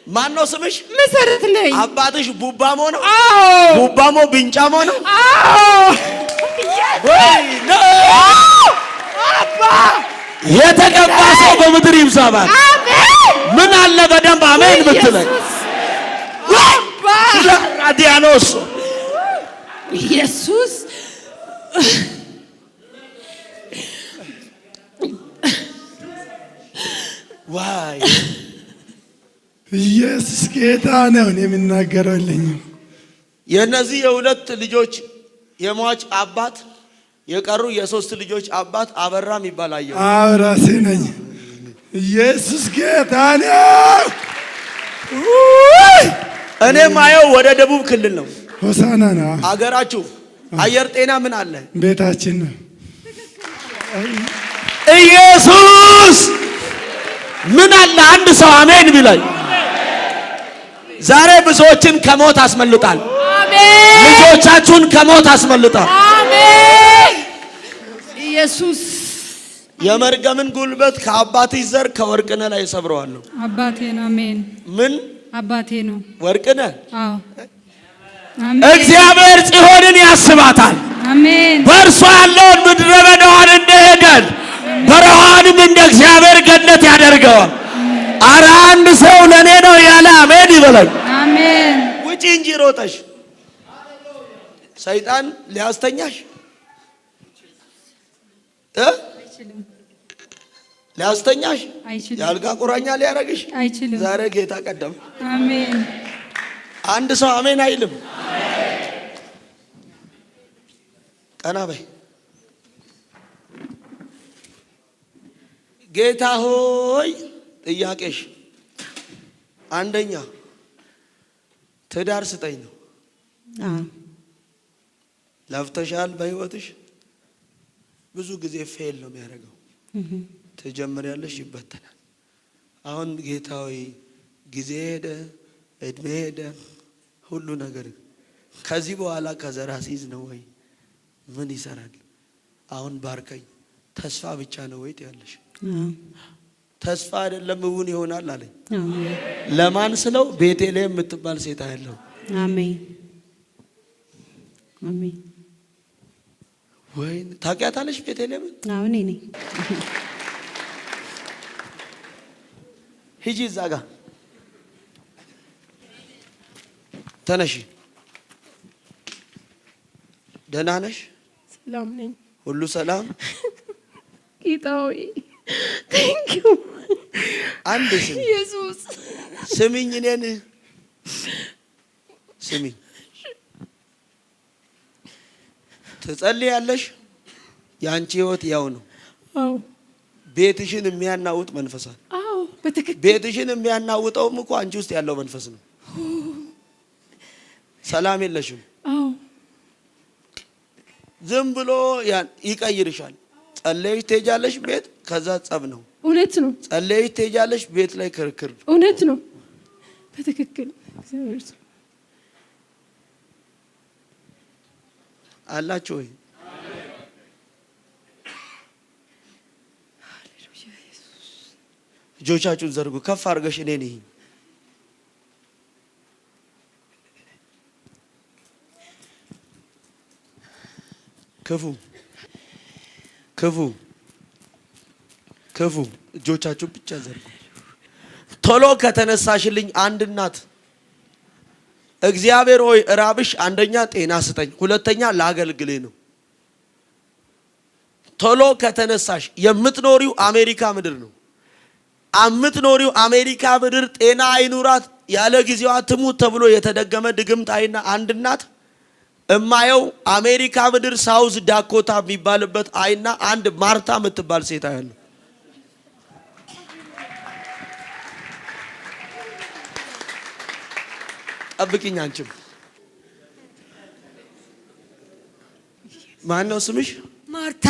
A: ማን ነው ስምሽ?
C: መሰረት ነኝ።
A: አባትሽ ቡባሞ ነው?
C: አዎ
A: ቡባሞ ቢንጫሞ ነው?
C: አዎ
A: ወይኔ
C: አባ
A: የተቀባ ሰው በምድር ይብዛባል።
C: አሜን።
A: ምን አለ በደንብ አሜን ብትለኝ።
C: አባ
A: ራዲያኖስ
C: ኢየሱስ
A: ዋይ
B: ኢየሱስ ጌታ ነው። እኔ የምናገረው የለኝም።
A: የነዚህ የ2 ልጆች የሟች አባት የቀሩ የ3 ልጆች አባት አበራም ይባላል።
B: ራሴ ነኝ። ኢየሱስ ጌታ ነው።
A: እኔ ማየው ወደ ደቡብ ክልል ነው።
B: ሆሳና ነው
A: አገራችሁ። አየር ጤና ምን አለ?
B: ቤታችን ነው።
A: ኢየሱስ ምን አለ? አንድ ሰው አሜን ቢለኝ። ዛሬ ብዙዎችን ከሞት አስመልጣል።
C: አሜን።
A: ልጆቻችሁን ከሞት አስመልጣል።
C: አሜን። ኢየሱስ
A: የመርገምን ጉልበት ከአባትሽ ዘር ከወርቅነህ ላይ ሰብረዋለሁ።
C: አባቴ ነው። አሜን።
A: ምን
C: አባቴ ነው።
A: ወርቅነህ?
C: አዎ
A: እግዚአብሔር ጽዮንን ያስባታል።
C: አሜን።
A: በእርሷ ያለውን ምድረ በዳዋን እንደ ኤደን በረሃንም እንደ እግዚአብሔር ገነት ያደርገዋል። ኧረ አንድ ሰው ለኔ ነው ያለ አሜን ይበለኝ።
C: አሜን።
A: ውጪ እንጂ ሮጠሽ ሰይጣን ሊያስተኛሽ ሊያስተኛሽ
C: አይችልም።
A: የአልጋ ቁራኛ ሊያረግሽ
C: አይችልም።
A: ዛሬ ጌታ ቀደም።
C: አሜን።
A: አንድ ሰው አሜን አይልም? ቀና በይ። ጌታ ሆይ ጥያቄሽ አንደኛ ትዳር ስጠኝ ነው። ለፍተሻል በህይወትሽ ብዙ ጊዜ ፌል ነው የሚያደርገው። ትጀምሪያለሽ ይበተናል። አሁን ጌታ ሆይ ጊዜ ሄደ፣ እድሜ ሄደ፣ ሁሉ ነገር ከዚህ በኋላ ከዘራ ሲይዝ ነው ወይ ምን ይሰራል? አሁን ባርከኝ። ተስፋ ብቻ ነው ወይ ትያለሽ? ተስፋ አይደለም እውን ይሆናል አለኝ።
D: አሜን።
A: ለማን ስለው ቤቴልሔም የምትባል ሴት አያለው።
D: አሜን። አሜን።
A: ወይ ታውቂያታለሽ ቤቴልሔምን?
D: አዎ እኔ ነኝ።
A: ሂጂ እዛ ጋር ተነሺ። ደህና ነሽ?
C: ሰላም ነኝ።
A: ሁሉ ሰላም?
C: ጌታ ሆይ ቴንክ ዩ።
A: አንድ ስም
C: ኢየሱስ
A: ስሚኝ፣ እኔን ስሚኝ። ትጸልያለሽ። የአንቺ ህይወት ያው ነው።
C: አዎ
A: ቤትሽን የሚያናውጥ መንፈሳል።
C: አዎ በትክክል
A: ቤትሽን የሚያናውጠውም እኮ አንቺ ውስጥ ያለው መንፈስ ነው። ሰላም የለሽም።
C: አዎ
A: ዝም ብሎ ይቀይርሻል። ጸለይሽ ትሄጃለሽ ቤት፣ ከዛ ጸብ ነው።
C: እውነት ነው።
A: ጸለይሽ ትሄጃለሽ ቤት ላይ ክርክር።
C: እውነት ነው። በትክክል እግዚአብሔር
A: አላችሁ ወይ? እጆቻችሁን ዘርጉ ከፍ አድርገሽ እኔ ነኝ። ክፉ ክፉ ክፉ እጆቻችሁን ብቻ ዘርጉ። ቶሎ ከተነሳሽልኝ አንድ እናት እግዚአብሔር ሆይ እራብሽ፣ አንደኛ ጤና ስጠኝ፣ ሁለተኛ ላገልግልህ ነው። ቶሎ ከተነሳሽ የምትኖሪው አሜሪካ ምድር ነው። የምትኖሪው አሜሪካ ምድር ጤና አይኑራት ያለ ጊዜዋ ትሙት ተብሎ የተደገመ ድግምት አይና አንድ እናት እማየው አሜሪካ ምድር ሳውዝ ዳኮታ የሚባልበት አይና አንድ ማርታ የምትባል ሴት አያለሁ። ጠብቂኝ። አንቺም ማን ነው ስምሽ?
C: ማርታ።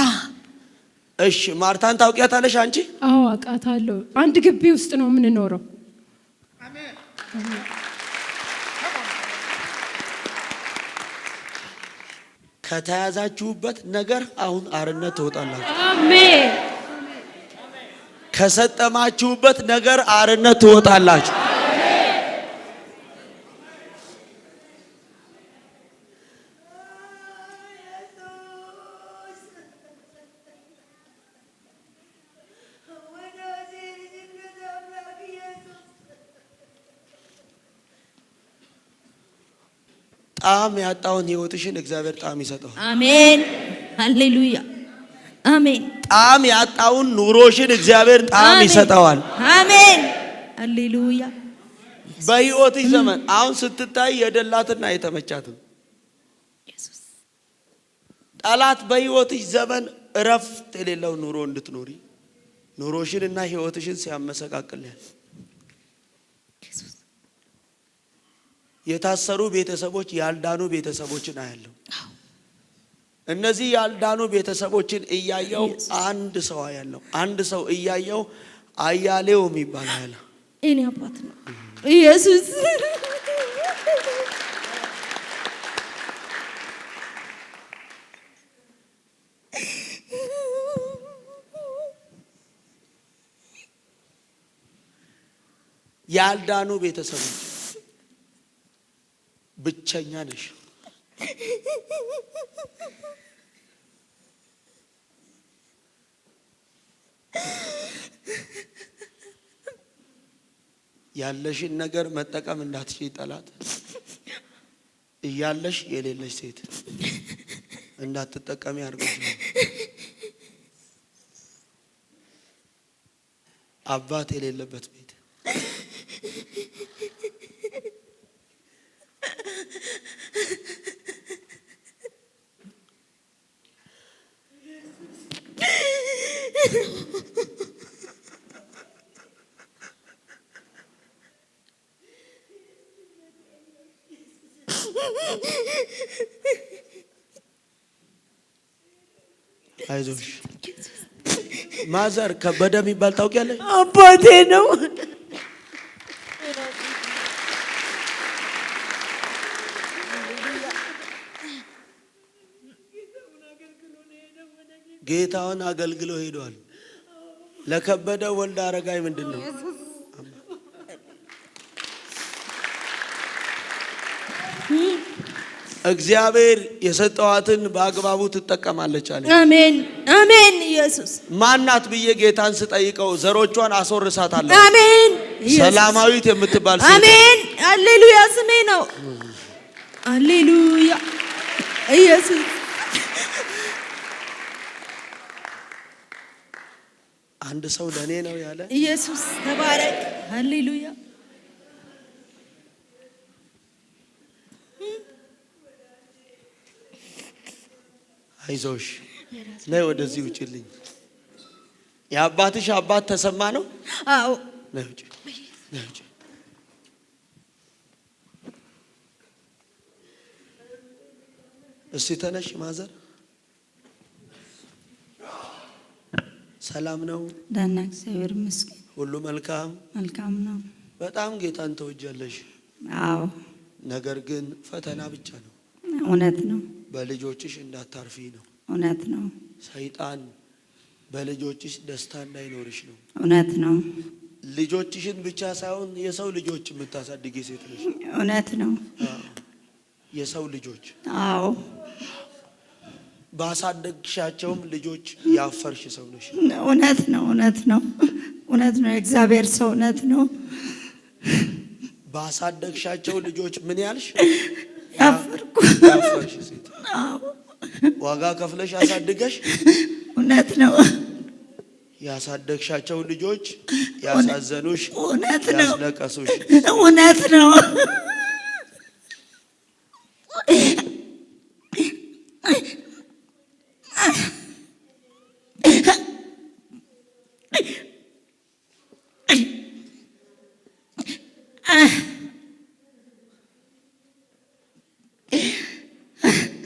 A: እሺ ማርታን ታውቂያታለሽ አንቺ?
C: አዎ አውቃታለሁ። አንድ ግቢ ውስጥ ነው የምንኖረው።
A: ከተያዛችሁበት ነገር አሁን አርነት ትወጣላችሁ።
C: አሜን።
A: ከሰጠማችሁበት ነገር አርነት ትወጣላችሁ። ጣም ያጣውን ህይወትሽን እግዚአብሔር ጣም ይሰጠዋል።
E: አሜን ሃሌሉያ አሜን።
A: ጣም ያጣውን ኑሮሽን እግዚአብሔር ጣም ይሰጠዋል።
E: አሜን ሃሌሉያ።
A: በህይወትሽ ዘመን አሁን ስትታይ የደላትና የተመቻትም
E: ኢየሱስ
A: ጠላት በህይወትሽ ዘመን እረፍት የሌለው ኑሮ እንድትኖሪ ኑሮሽንና ህይወትሽን ሲያመሰቃቅልያል። የታሰሩ ቤተሰቦች ያልዳኑ ቤተሰቦችን አያለው። እነዚህ ያልዳኑ ቤተሰቦችን እያየው አንድ ሰው አያለው። አንድ ሰው እያየው አያሌው የሚባል አያለ
E: እኔ አባት ነው ኢየሱስ።
A: ያልዳኑ ቤተሰቦች ብቸኛ ነሽ። ያለሽን ነገር መጠቀም እንዳትችይ ጠላት እያለሽ የሌለሽ ሴት እንዳትጠቀሚ አድርጎሽ ነው። አባት የሌለበት ቤት አይዞሽ። ማዘር ከበደ የሚባል ታውቂያለሽ?
E: አባቴ ነው።
A: ጌታውን አገልግሎ ሄዷል። ለከበደ ወልደ አረጋይ ምንድነው? እግዚአብሔር የሰጠዋትን በአግባቡ ትጠቀማለች አለ።
E: አሜን አሜን። ኢየሱስ
A: ማናት ብዬ ጌታን ስጠይቀው ዘሮቿን አስወርሳታለሁ።
E: አሜን።
A: ሰላማዊት የምትባል ሴት
E: አሜን ሃሌሉያ ስሜ ነው። ሃሌሉያ ኢየሱስ።
A: አንድ ሰው ለኔ ነው ያለ
E: ኢየሱስ ተባረክ። ሃሌሉያ
A: አይዞሽ ነይ ወደዚህ ውጪልኝ። የአባትሽ አባት ተሰማ ነው?
E: አዎ
A: ነይ ውጪ ነይ ውጪ። እስቲ ተነሽ ማዘር። ሰላም ነው?
E: ደህና እግዚአብሔር ይመስገን።
A: ሁሉ መልካም
E: መልካም ነው።
A: በጣም ጌታን ተወጃለሽ።
E: አዎ
A: ነገር ግን ፈተና ብቻ ነው።
E: እውነት ነው።
A: በልጆችሽ እንዳታርፊ ነው።
E: እውነት ነው።
A: ሰይጣን በልጆችሽ ደስታ እንዳይኖርሽ ነው።
E: እውነት ነው።
A: ልጆችሽን ብቻ ሳይሆን የሰው ልጆች የምታሳድጊ ሴት ነሽ።
E: እውነት ነው።
A: የሰው ልጆች
E: አዎ
A: ባሳደግሻቸውም ልጆች ያፈርሽ ሰው ነሽ።
E: እውነት ነው። እውነት ነው። እውነት ነው። እግዚአብሔር ሰው እውነት ነው።
A: ባሳደግሻቸው ልጆች ምን ያልሽ?
E: ያፈርኩ
A: ያፈርሽ ሴት።
E: አዎ
A: ዋጋ ከፍለሽ አሳድገሽ
E: እውነት ነው።
A: ያሳደግሻቸው ልጆች ያሳዘኑሽ፣
E: እውነት ነው፣
A: ያስለቀሱሽ
E: እውነት ነው።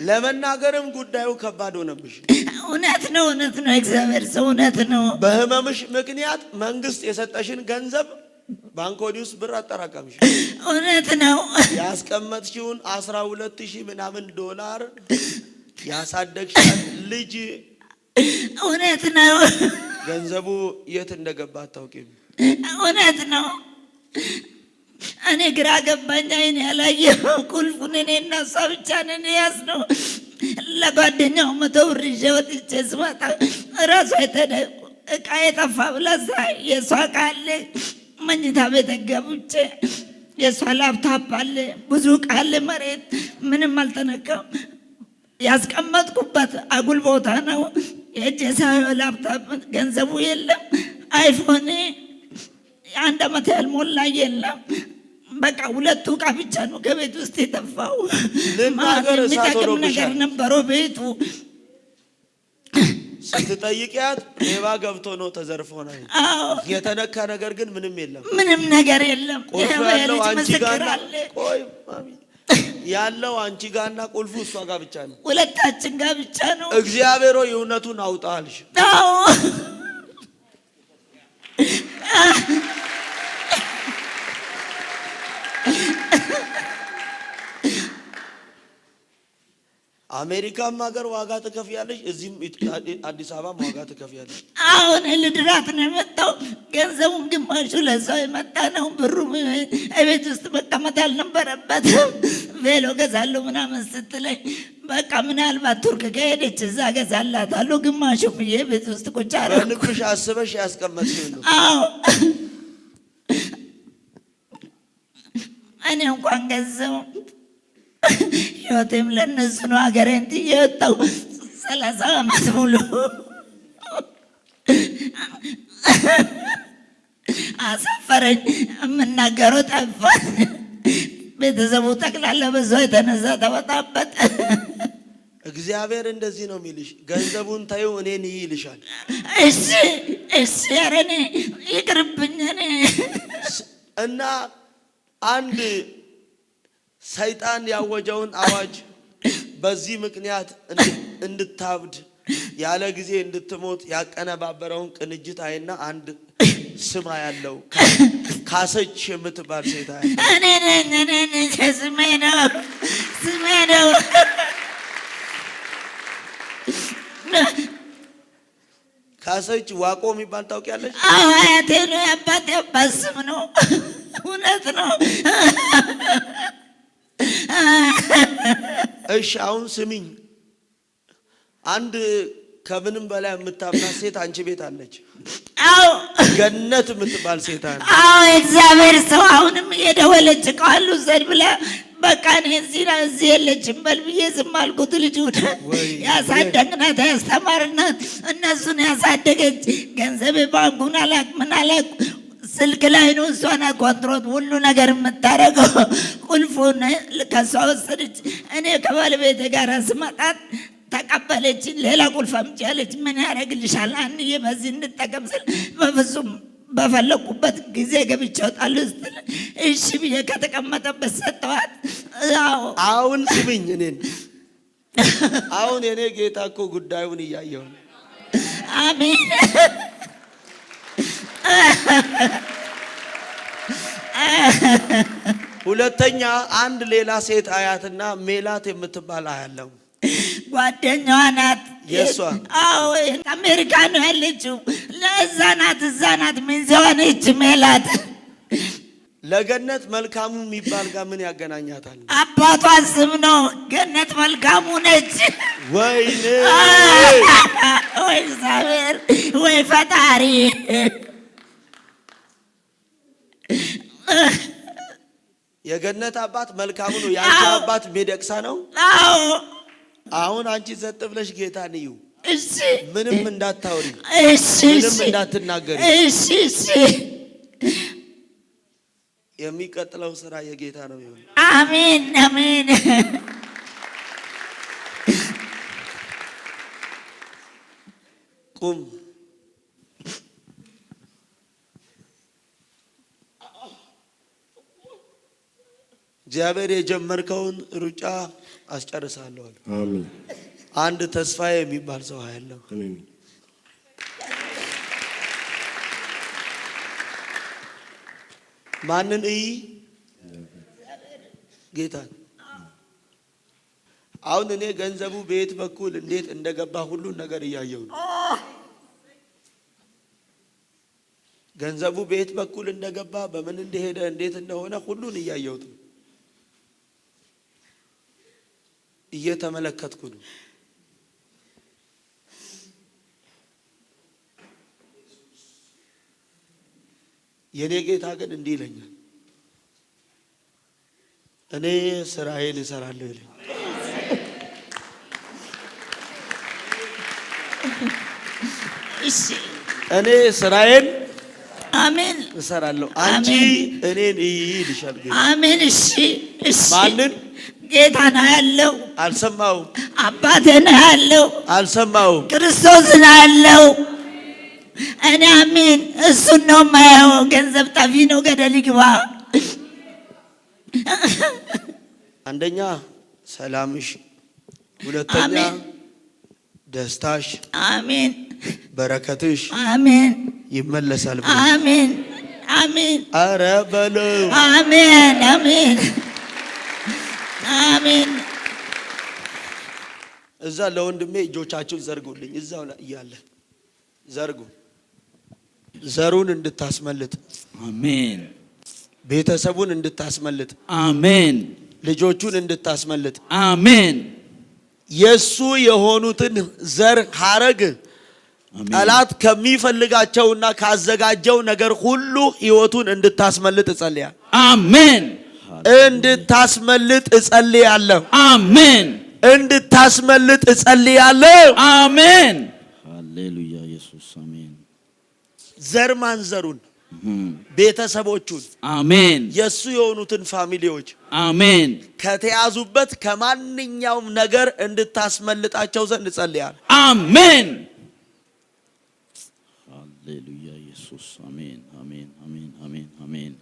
A: ለመናገርም ጉዳዩ ከባድ ሆነብሽ።
E: እውነት ነው፣ እውነት ነው። እግዚአብሔር ሰው እውነት ነው።
A: በህመምሽ ምክንያት መንግስት የሰጠሽን ገንዘብ ባንኮኒ ውስጥ ብር አጠራቀምሽ።
E: እውነት ነው።
A: ያስቀመጥሽውን 12,000 ምናምን ዶላር ያሳደግሻት ልጅ
E: እውነት ነው።
A: ገንዘቡ የት እንደገባ አታውቂም።
E: እውነት ነው። እኔ ግራ ገባኝ። አይኔ ያላየው ቁልፉን እኔ እና እሷ ብቻ ነን የያዝነው። ለጓደኛው 100 ብር ይዤ ወጥቼ ስመጣ እራሷ እቃ የጠፋ ብላ የእሷ እቃ አለ። መኝታ ቤት ገብቼ የእሷ ላፕታፕ አለ፣ ብዙ እቃ አለ። መሬት ምንም አልተነካም። ያስቀመጥኩበት አጉል ቦታ ነው። የእጄ ሳይሆን ላፕታፕ ገንዘቡ የለም። አይፎን 1 ዓመት ያልሞላ የለም። በቃ 2 እቃ ብቻ ነው ከቤት ውስጥ የጠፋው። የሚጠቅም ነገር ነበረው ቤቱ።
A: ስትጠይቂያት ሌባ ገብቶ ነው ተዘርፎ ነው። የተነካ ነገር ግን ምንም የለም።
E: ምንም ነገር የለም።
A: ቁልፉ ያለው አንቺ ጋር ቆይ ማሚ ያለው አንቺ ጋርና ቁልፉ እሷ ጋር ብቻ ነው።
E: ሁለታችን ጋር ብቻ ነው።
A: እግዚአብሔር ሆይ እውነቱን አውጣልሽ።
E: አዎ
A: አሜሪካም ሀገር ዋጋ ትከፍያለሽ፣ እዚህም አዲስ አበባም ዋጋ ትከፍያለሽ።
E: አሁን ልድራት ነው የመጣው። ገንዘቡም ግማሹ ለሷ የመጣ ነው። ብሩ ቤት ውስጥ መቀመጥ አልነበረበትም። ቬሎ ገዛለሁ ምናምን ስትለኝ በቃ ምናልባት ቱርክ ከሄደች እዛ ገዛላታለሁ። ግማሹ ብዬ ቤት ውስጥ ቁጭ አደረኩ።
A: በልብሽ አስበሽ ያስቀመጥሽው ነው።
E: አዎ እኔ እንኳን ገንዘቡ ህይወቴም ለነሱ ነው። ሀገሬን ጥዬ ወጣሁ 30 ዓመት ሙሉ አሳፈረኝ። የምናገረው ጠፋኝ። ቤተሰቡ ጠቅላላ በዛ የተነሳ ተወጣበጠ።
A: እግዚአብሔር እንደዚህ ነው የሚልሽ፣ ገንዘቡን ታዩ እኔን ይልሻል።
E: እሺ እሺ፣ ኧረ እኔ ይቅርብኝ። እኔ
A: እና አንድ ሰይጣን ያወጀውን አዋጅ በዚህ ምክንያት እንድታብድ ያለ ጊዜ እንድትሞት ያቀነባበረውን ቅንጅት አይና አንድ ስማ ያለው ካሰች የምትባል ሴት አይ
E: እኔ ነኝ ስሜ ነው።
A: ካሰች ዋቆ የሚባል ታውቂያለሽ?
E: አያቴ ነው፣ የአባቴ አባት ስም ነው። እውነት ነው።
A: እሺ አሁን ስሚኝ፣ አንድ ከምንም በላይ የምታምናት ሴት አንቺ ቤት አለች።
E: አዎ
A: ገነት የምትባል ሴት አለ።
E: አዎ እግዚአብሔር ሰው አሁንም እየደወለች ቃሉ ዘድ ብላ በቃ እኔ እዚህ የለችም በል ብዬ ዝም አልኩት። ልጁን ያሳደግናት ያስተማርናት እነሱን ያሳደገች ገንዘብ ባንኩን አላቅ ምን አላቅ ስልክ ላይ ነው እሷና ኮንትሮት ሁሉ ነገር የምታደርገው። ቁልፉን ከሷ ወሰደች። እኔ ከባለቤቴ ጋር ስመጣት ተቀበለች። ሌላ ቁልፍ አምጪ አለች። ምን ያደርግልሻል አንዬ በዚህ እንጠቀም ስል በፍጹም በፈለኩበት ጊዜ ገብቼ እወጣለሁ ስትል እሺ ብዬ ከተቀመጠበት ሰጠኋት።
A: አሁን ስሚኝ እኔን አሁን የኔ ጌታ እኮ ጉዳዩን እያየው ነው።
E: አሜን።
A: ሁለተኛ አንድ ሌላ ሴት አያትና ሜላት የምትባል አያለው።
E: ጓደኛዋ ናት
A: የሷ።
E: አዎ አሜሪካ ነው ያለችው። ለዛ ናት እዛ ናት ሚዜዋ ነች ሜላት።
A: ለገነት መልካሙ የሚባል ጋር ምን ያገናኛታል?
E: አባቷ ስም ነው። ገነት መልካሙ ነች።
A: ወይኔ
E: ወይ እግዚአብሔር ወይ ፈጣሪ።
A: የገነት አባት መልካሙ ነው። የአንቺ አባት ሜደቅሳ ነው።
E: አዎ
A: አሁን አንቺ ዘጥ ብለሽ ጌታን እዩ።
E: እሺ
A: ምንም እንዳታወሪ፣
E: እሺ
A: ምንም እንዳትናገሪ።
E: እሺ እሺ
A: የሚቀጥለው ስራ የጌታ ነው ይሁን።
E: አሜን አሜን።
A: ቁም። እግዚአብሔር የጀመርከውን ሩጫ አስጨርሳለሁ።
G: አሜን።
A: አንድ ተስፋዬ የሚባል ሰው ያለው
G: አሜን።
A: ማንን እይ? ጌታ። አሁን እኔ ገንዘቡ በየት በኩል እንዴት እንደገባ ሁሉን ነገር እያየው ነው። ገንዘቡ በየት በኩል እንደገባ በምን እንደሄደ እንዴት እንደሆነ ሁሉን እያየሁት ነው። እየተመለከትኩ ነው። የኔ ጌታ ግን እንዲህ ይለኛል፣ እኔ ስራዬን እሰራለሁ ይለኛል።
E: እሺ
A: እኔ ስራዬን
E: አሜን
A: እሰራለሁ፣ አንቺ እኔን ይልሻል ጌታ።
E: አሜን። እሺ እሺ።
A: ማንን?
E: ጌታ ነው ያለው።
A: አልሰማውም።
E: አባቴ ነው ያለው።
A: አልሰማውም።
E: ክርስቶስ ነው ያለው። እኔ አሜን። እሱን ነው የማየው። ገንዘብ ጠፊ ነው፣ ገደል ይግባ።
A: አንደኛ ሰላምሽ፣ ሁለተኛ
E: አሜን።
A: ደስታሽ፣
E: አሜን
A: በረከትሽ
E: አሜን
A: ይመለሳል።
E: አሜን አሜን።
A: አረ በለው።
E: አሜን አሜን አሜን።
A: እዛ ለወንድሜ እጆቻችሁን ዘርጉልኝ። እዛው ላይ እያለ ዘርጉ። ዘሩን እንድታስመልጥ
B: አሜን።
A: ቤተሰቡን እንድታስመልጥ
B: አሜን።
A: ልጆቹን እንድታስመልጥ
B: አሜን።
A: የሱ የሆኑትን ዘር ሐረግ ጠላት ከሚፈልጋቸውና ካዘጋጀው ነገር ሁሉ ህይወቱን እንድታስመልጥ እጸልያለሁ።
B: አሜን።
A: እንድታስመልጥ እጸልያለሁ።
B: አሜን።
A: እንድታስመልጥ እጸልያለሁ።
B: አሜን። ሃሌሉያ ኢየሱስ አሜን።
A: ዘር ማንዘሩን፣ ቤተሰቦቹን፣
B: አሜን።
A: የሱ የሆኑትን ፋሚሊዎች
B: አሜን።
A: ከተያዙበት ከማንኛውም ነገር እንድታስመልጣቸው ዘንድ እጸልያለሁ።
B: አሜን። ሃሌሉያ ኢየሱስ አሜን አሜን አሜን አሜን አሜን።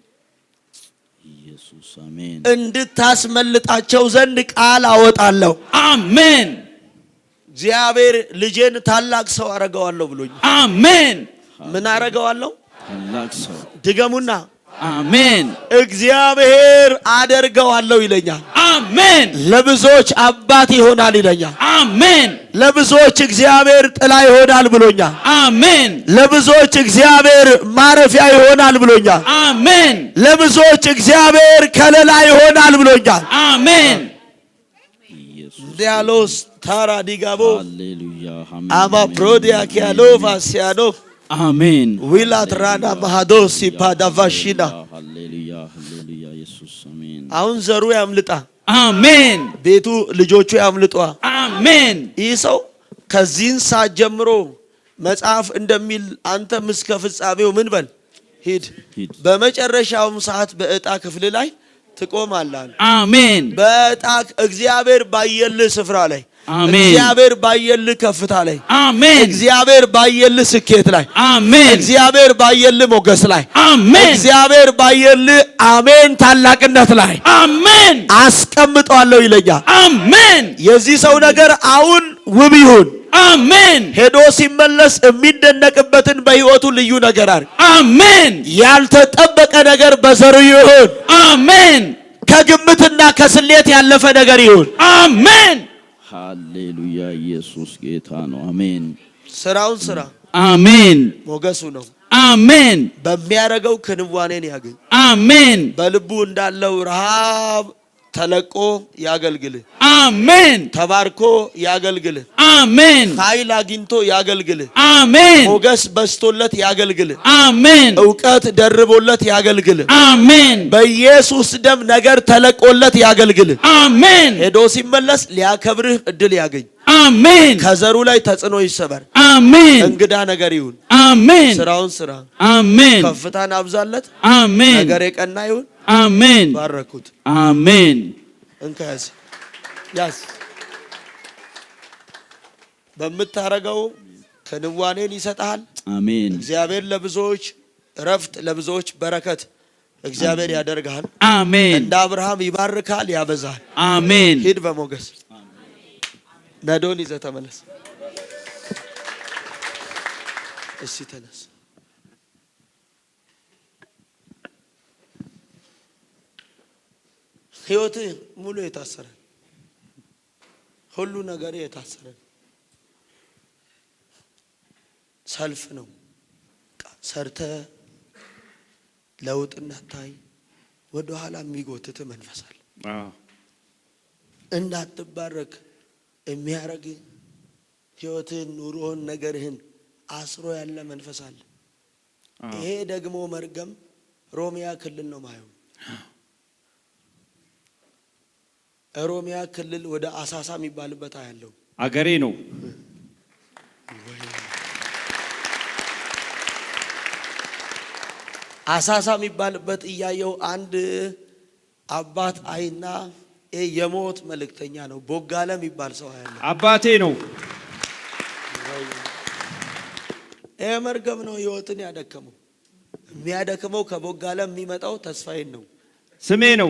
B: ኢየሱስ አሜን።
A: እንድታስመልጣቸው ዘንድ ቃል አወጣለሁ።
B: አሜን።
A: እግዚአብሔር ልጄን ታላቅ ሰው አረገዋለሁ ብሎኝ።
B: አሜን።
A: ምን አረገዋለሁ?
B: ታላቅ ሰው።
A: ድገሙና
B: አሜን።
A: እግዚአብሔር አደርገዋለሁ ይለኛል።
B: አሜን።
A: ለብዙዎች አባት ይሆናል ይለኛል።
B: አሜን።
A: ለብዙዎች እግዚአብሔር ጥላ ይሆናል ብሎኛል።
B: አሜን።
A: ለብዙዎች እግዚአብሔር ማረፊያ ይሆናል ብሎኛል።
B: አሜን።
A: ለብዙዎች እግዚአብሔር ከለላ ይሆናል ብሎኛል።
B: አሜን።
A: ዲያሎስ ታራ ዲጋቦ
B: ሃሌሉያ
A: አማ ፕሮዲያ ኪያሎ ቫሲያኖ
B: አሜን።
A: ዊላት ራና ማሃዶ ሲፓዳቫሺና
B: ሃሌሉያ ሃሌሉያ ኢየሱስ አሜን።
A: አሁን ዘሩ ያምልጣ።
B: አሜን።
A: ቤቱ ልጆቹ ያምልጧ።
B: አሜን።
A: ይህ ሰው ከዚህን ሰዓት ጀምሮ መጽሐፍ እንደሚል አንተም እስከ ፍጻሜው ምን በል ሂድ፣ በመጨረሻውም ሰዓት በዕጣ ክፍል ላይ ትቆማለህ።
B: አሜን።
A: በዕጣ እግዚአብሔር ባየልህ ስፍራ ላይ፣
B: አሜን።
A: እግዚአብሔር ባየልህ ከፍታ ላይ፣
B: አሜን።
A: እግዚአብሔር ባየልህ ስኬት ላይ፣
B: አሜን።
A: እግዚአብሔር ባየልህ ሞገስ ላይ፣
B: አሜን።
A: እግዚአብሔር ባየልህ አሜን ታላቅነት ላይ
B: አሜን
A: አስቀምጠዋለሁ ይለኛል።
B: አሜን።
A: የዚህ ሰው ነገር አሁን ውብ ይሁን።
B: አሜን።
A: ሄዶ ሲመለስ የሚደነቅበትን በህይወቱ ልዩ ነገር አድርግ።
B: አሜን።
A: ያልተጠበቀ ነገር በዘሩ ይሁን።
B: አሜን።
A: ከግምትና ከስሌት ያለፈ ነገር ይሁን።
B: አሜን። ሃሌሉያ ኢየሱስ ጌታ ነው። አሜን።
A: ስራውን ስራ።
B: አሜን።
A: ሞገሱ ነው።
B: አሜን።
A: በሚያደርገው ክንዋኔን ያገኝ።
B: አሜን።
A: በልቡ እንዳለው ረሃብ ተለቆ ያገልግልህ።
B: አሜን።
A: ተባርኮ ያገልግልህ።
B: አሜን።
A: ኃይል አግኝቶ ያገልግልህ።
B: አሜን።
A: ሞገስ በስቶለት ያገልግልህ።
B: አሜን።
A: እውቀት ደርቦለት ያገልግልህ።
B: አሜን።
A: በኢየሱስ ደም ነገር ተለቆለት ያገልግልህ።
B: አሜን።
A: ሄዶ ሲመለስ ሊያከብርህ እድል ያገኝ።
F: አሜን።
A: ከዘሩ ላይ ተጽዕኖ ይሰበር።
F: አሜን።
A: እንግዳ ነገር ይሁን።
F: አሜን።
A: ስራውን ስራ።
F: አሜን።
A: ከፍታን አብዛለት።
F: አሜን።
A: ነገር የቀና ይሁን።
F: አሜን።
A: ባረኩት።
F: አሜን።
A: እንካያስ ያስ በምታረገው ክንዋኔን ይሰጣል።
F: አሜን።
A: እግዚአብሔር ለብዙዎች ረፍት፣ ለብዙዎች በረከት እግዚአብሔር ያደርጋል።
F: አሜን።
A: እንደ አብርሃም ይባርካል፣ ያበዛል።
F: አሜን።
A: ሂድ በሞገስ ነዶን ይዘህ ተመለስ። እሺ ተነስ። ህይወት ሙሉ የታሰረ ሁሉ ነገር የታሰረ ሰልፍ ነው። ሰርተ ለውጥ እንዳታይ ወደ ኋላ የሚጎትት መንፈስ አለ። እንዳትባረክ የሚያረግ ህይወትን፣ ኑሮን፣ ነገርህን አስሮ ያለ መንፈስ አለ። ይሄ ደግሞ መርገም ሮሚያ ክልል ነው ማየው። ሮሚያ ክልል ወደ አሳሳ የሚባልበት ያለው
F: አገሬ ነው።
A: አሳሳ የሚባልበት እያየው አንድ አባት አይና የሞት መልእክተኛ ነው። ቦጋለ የሚባል ሰው ያለው
F: አባቴ ነው።
A: ይሄ መርገም ነው ህይወትን ያደከመው። የሚያደክመው ከቦጋለ የሚመጣው ተስፋዬን ነው።
F: ስሜ ነው።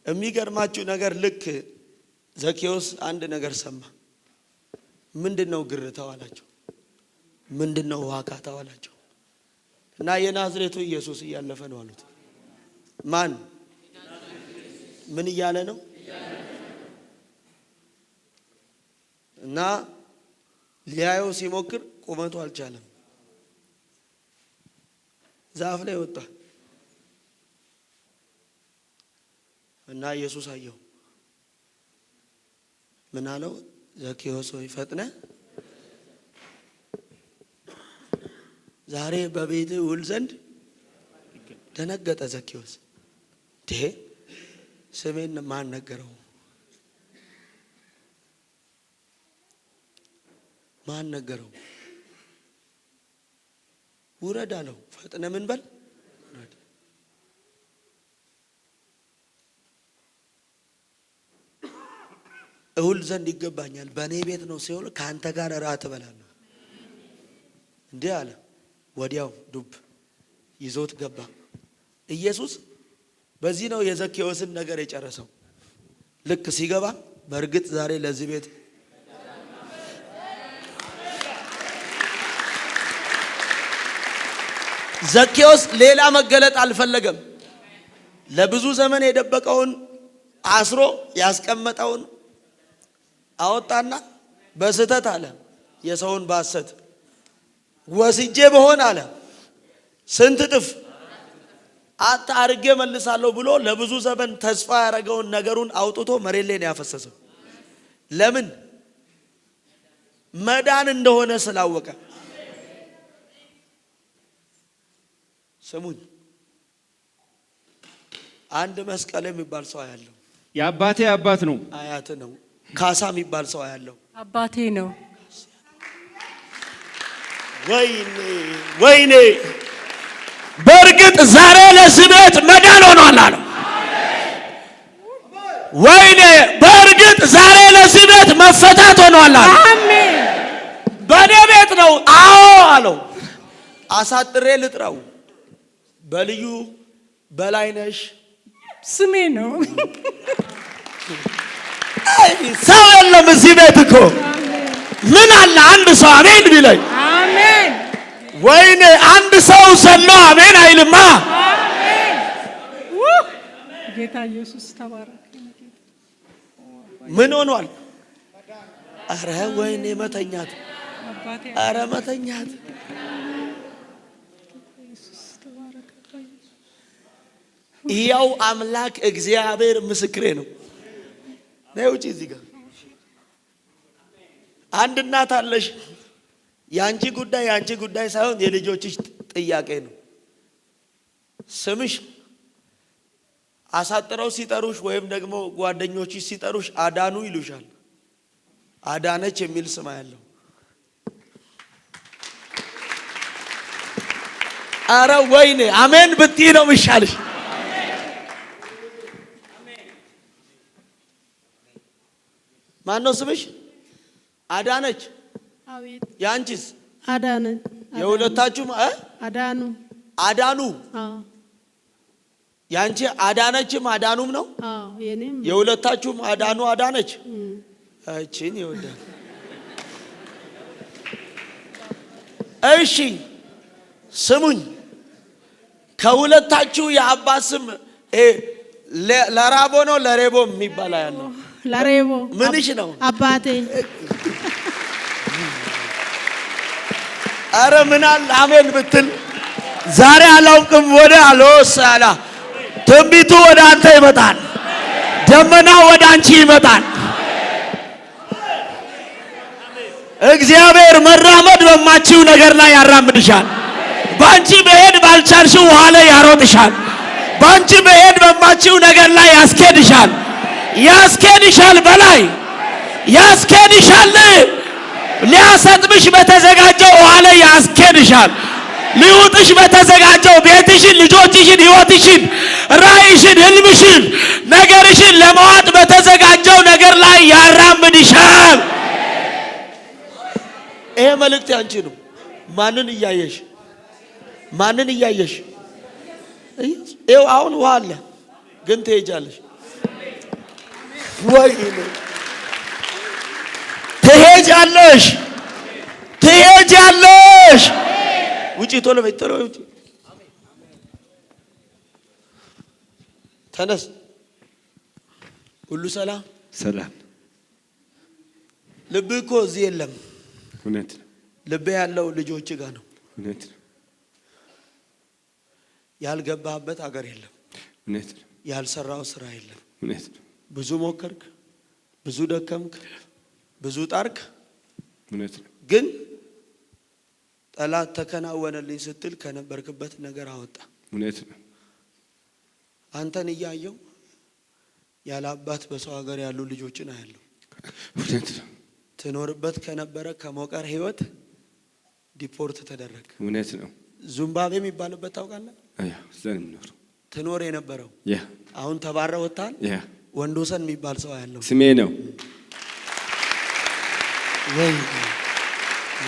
A: የሚገርማችሁ ነገር ልክ ዘኬዎስ አንድ ነገር ሰማ። ምንድነው ግርታው አላቸው። ምንድነው ዋካታው አላቸው። እና የናዝሬቱ ኢየሱስ እያለፈ ነው አሉት። ማን ምን እያለ ነው? እና ሊያየው ሲሞክር ቁመቱ አልቻለም። ዛፍ ላይ ወጣ እና ኢየሱስ አየው። ምን አለው? ዘኬዎስ ሆይ ፈጥነ ዛሬ በቤት ውል ዘንድ። ደነገጠ ዘኬዎስ። ስሜን ማን ነገረው? ማን ነገረው? ውረድ አለው። ፈጥነ ምን በል ውረድ። እውል ዘንድ ይገባኛል። በእኔ ቤት ነው ሲሆን ከአንተ ጋር እራት እበላለሁ እንዲህ አለ። ወዲያው ዱብ ይዞት ገባ። ኢየሱስ በዚህ ነው የዘኬዎስን ነገር የጨረሰው። ልክ ሲገባ በእርግጥ ዛሬ ለዚህ ቤት ዘኬዎስ ሌላ መገለጥ አልፈለገም። ለብዙ ዘመን የደበቀውን አስሮ ያስቀመጠውን አወጣና በስህተት አለ የሰውን ባሰት ወስጄ በሆን አለ ስንት ጥፍ አርጌ መልሳለሁ ብሎ ለብዙ ዘመን ተስፋ ያደረገውን ነገሩን አውጥቶ መሬት ላይ ነው ያፈሰሰው። ለምን? መዳን እንደሆነ ስላወቀ። ስሙኝ፣ አንድ መስቀል የሚባል ሰው ያለው
F: የአባቴ አባት ነው።
A: አያት ነው። ካሳ የሚባል ሰው ያለው
C: አባቴ ነው።
A: ወይኔ በእርግጥ ዛሬ ለዚህ ቤት መዳን ሆኗል አለው። ወይኔ በእርግጥ ዛሬ ለዚህ ቤት መፈታት ሆኗል አለው።
C: አሜን።
A: በእኔ ቤት ነው። አዎ አለው። አሳጥሬ ልጥራው። በልዩ በላይነሽ
C: ስሜ ነው።
A: ሰው የለም እዚህ ቤት እኮ። ምን አለ አንድ ሰው አሜን ቢለኝ?
C: አሜን።
A: ወይኔ አንድ ሰው ዘሎ አሜን አይልማ።
C: አሜን። ጌታ ኢየሱስ ተባረክ።
A: ምን ሆኗል? አረ ወይኔ መተኛት፣
C: አባቴ
A: አረ መተኛት። ያው አምላክ እግዚአብሔር ምስክሬ ነው። ነይ ውጪ። እዚህ ጋር አንድ እናት አለሽ። ያንቺ ጉዳይ ሳይሆን የልጆችሽ ጥያቄ ነው። ስምሽ አሳጥረው ሲጠሩሽ ወይም ደግሞ ጓደኞች ሲጠሩሽ አዳኑ ይሉሻል። አዳነች የሚል ስም ያለው። አረ ወይኔ አሜን ብትይ ነው የሚሻልሽ። ማን ነው ስምሽ? አዳነች።
C: አቤት።
A: ያንቺስ?
C: አዳነች።
A: የሁለታችሁም
C: አዳኑ።
A: አዳኑ።
C: አዎ።
A: ያንቺ አዳነችም አዳኑም ነው?
C: አዎ። የኔም
A: የሁለታችሁም አዳኑ አዳነች። እቺን ይወዳል። እሺ ስሙኝ፣ ከሁለታችሁ የአባት ስም ለራቦ ነው ለሬቦ የሚባል ያለው?
C: ለሬቦ።
A: ምንሽ ነው?
C: አባቴ።
A: አረ ምን አለ አሜን ብትል ዛሬ አላውቅም ወደ አሎሳላ ትንቢቱ ወደ አንተ ይመጣል። ደመናው ወደ አንቺ ይመጣል። እግዚአብሔር መራመድ በማችው ነገር ላይ ያራምድሻል። ባንቺ መሄድ ባልቻልሽው ውሃ ላይ ያሮጥሻል። ባንቺ መሄድ በማችው ነገር ላይ ያስኬድሻል። ያስኬድሻል፣ በላይ ያስኬድሻል። ሊያሰጥምሽ በተዘጋጀው ውሃ ላይ ያስኬድሻል። ሊውጥሽ በተዘጋጀው ቤትሽን፣ ልጆችሽን፣ ህይወትሽን፣ ራእይሽን፣ ህልምሽን፣ ነገርሽን ለመዋጥ በተዘጋጀው ነገር ላይ ያራምድሻል። ይሄ መልእክት ያንቺ ነው። ማንን እያየሽ ማንን እያየሽ? ይኸው አሁን ውሃ አለ ግን ትሄጃለሽ። ወይ ትሄጃለሽ፣ ትሄጃለሽ። ውጪ ቶሎ በይ፣ ቶሎ ውጪ። ተነስ። ሁሉ ሰላም
G: ሰላም።
A: ልብህ እኮ እዚህ የለም።
G: እውነት ነው።
A: ልብህ ያለው ልጆች ጋር ነው።
G: እውነት ነው።
A: ያልገባህበት ሀገር የለም።
G: እውነት ነው።
A: ያልሰራው ስራ የለም።
G: እውነት ነው።
A: ብዙ ሞከርክ፣ ብዙ ደከምክ፣ ብዙ ጣርክ።
G: እውነት ነው።
A: ግን ጠላት ተከናወነልኝ ስትል ከነበርክበት ነገር አወጣ።
G: እውነት ነው።
A: አንተን እያየው ያለ አባት በሰው ሀገር ያሉ ልጆችን አያለሁ።
G: እውነት ነው።
A: ትኖርበት ከነበረ ከሞቀር ህይወት ዲፖርት ተደረገ።
G: እውነት ነው።
A: ዙምባቤ የሚባልበት ታውቃለህ?
G: አያ ዘን ነው
A: ትኖር የነበረው
G: ያ
A: አሁን ተባረ ወጣል።
G: ያ
A: ወንዶሰን የሚባል ሰው ያለው
G: ስሜ ነው።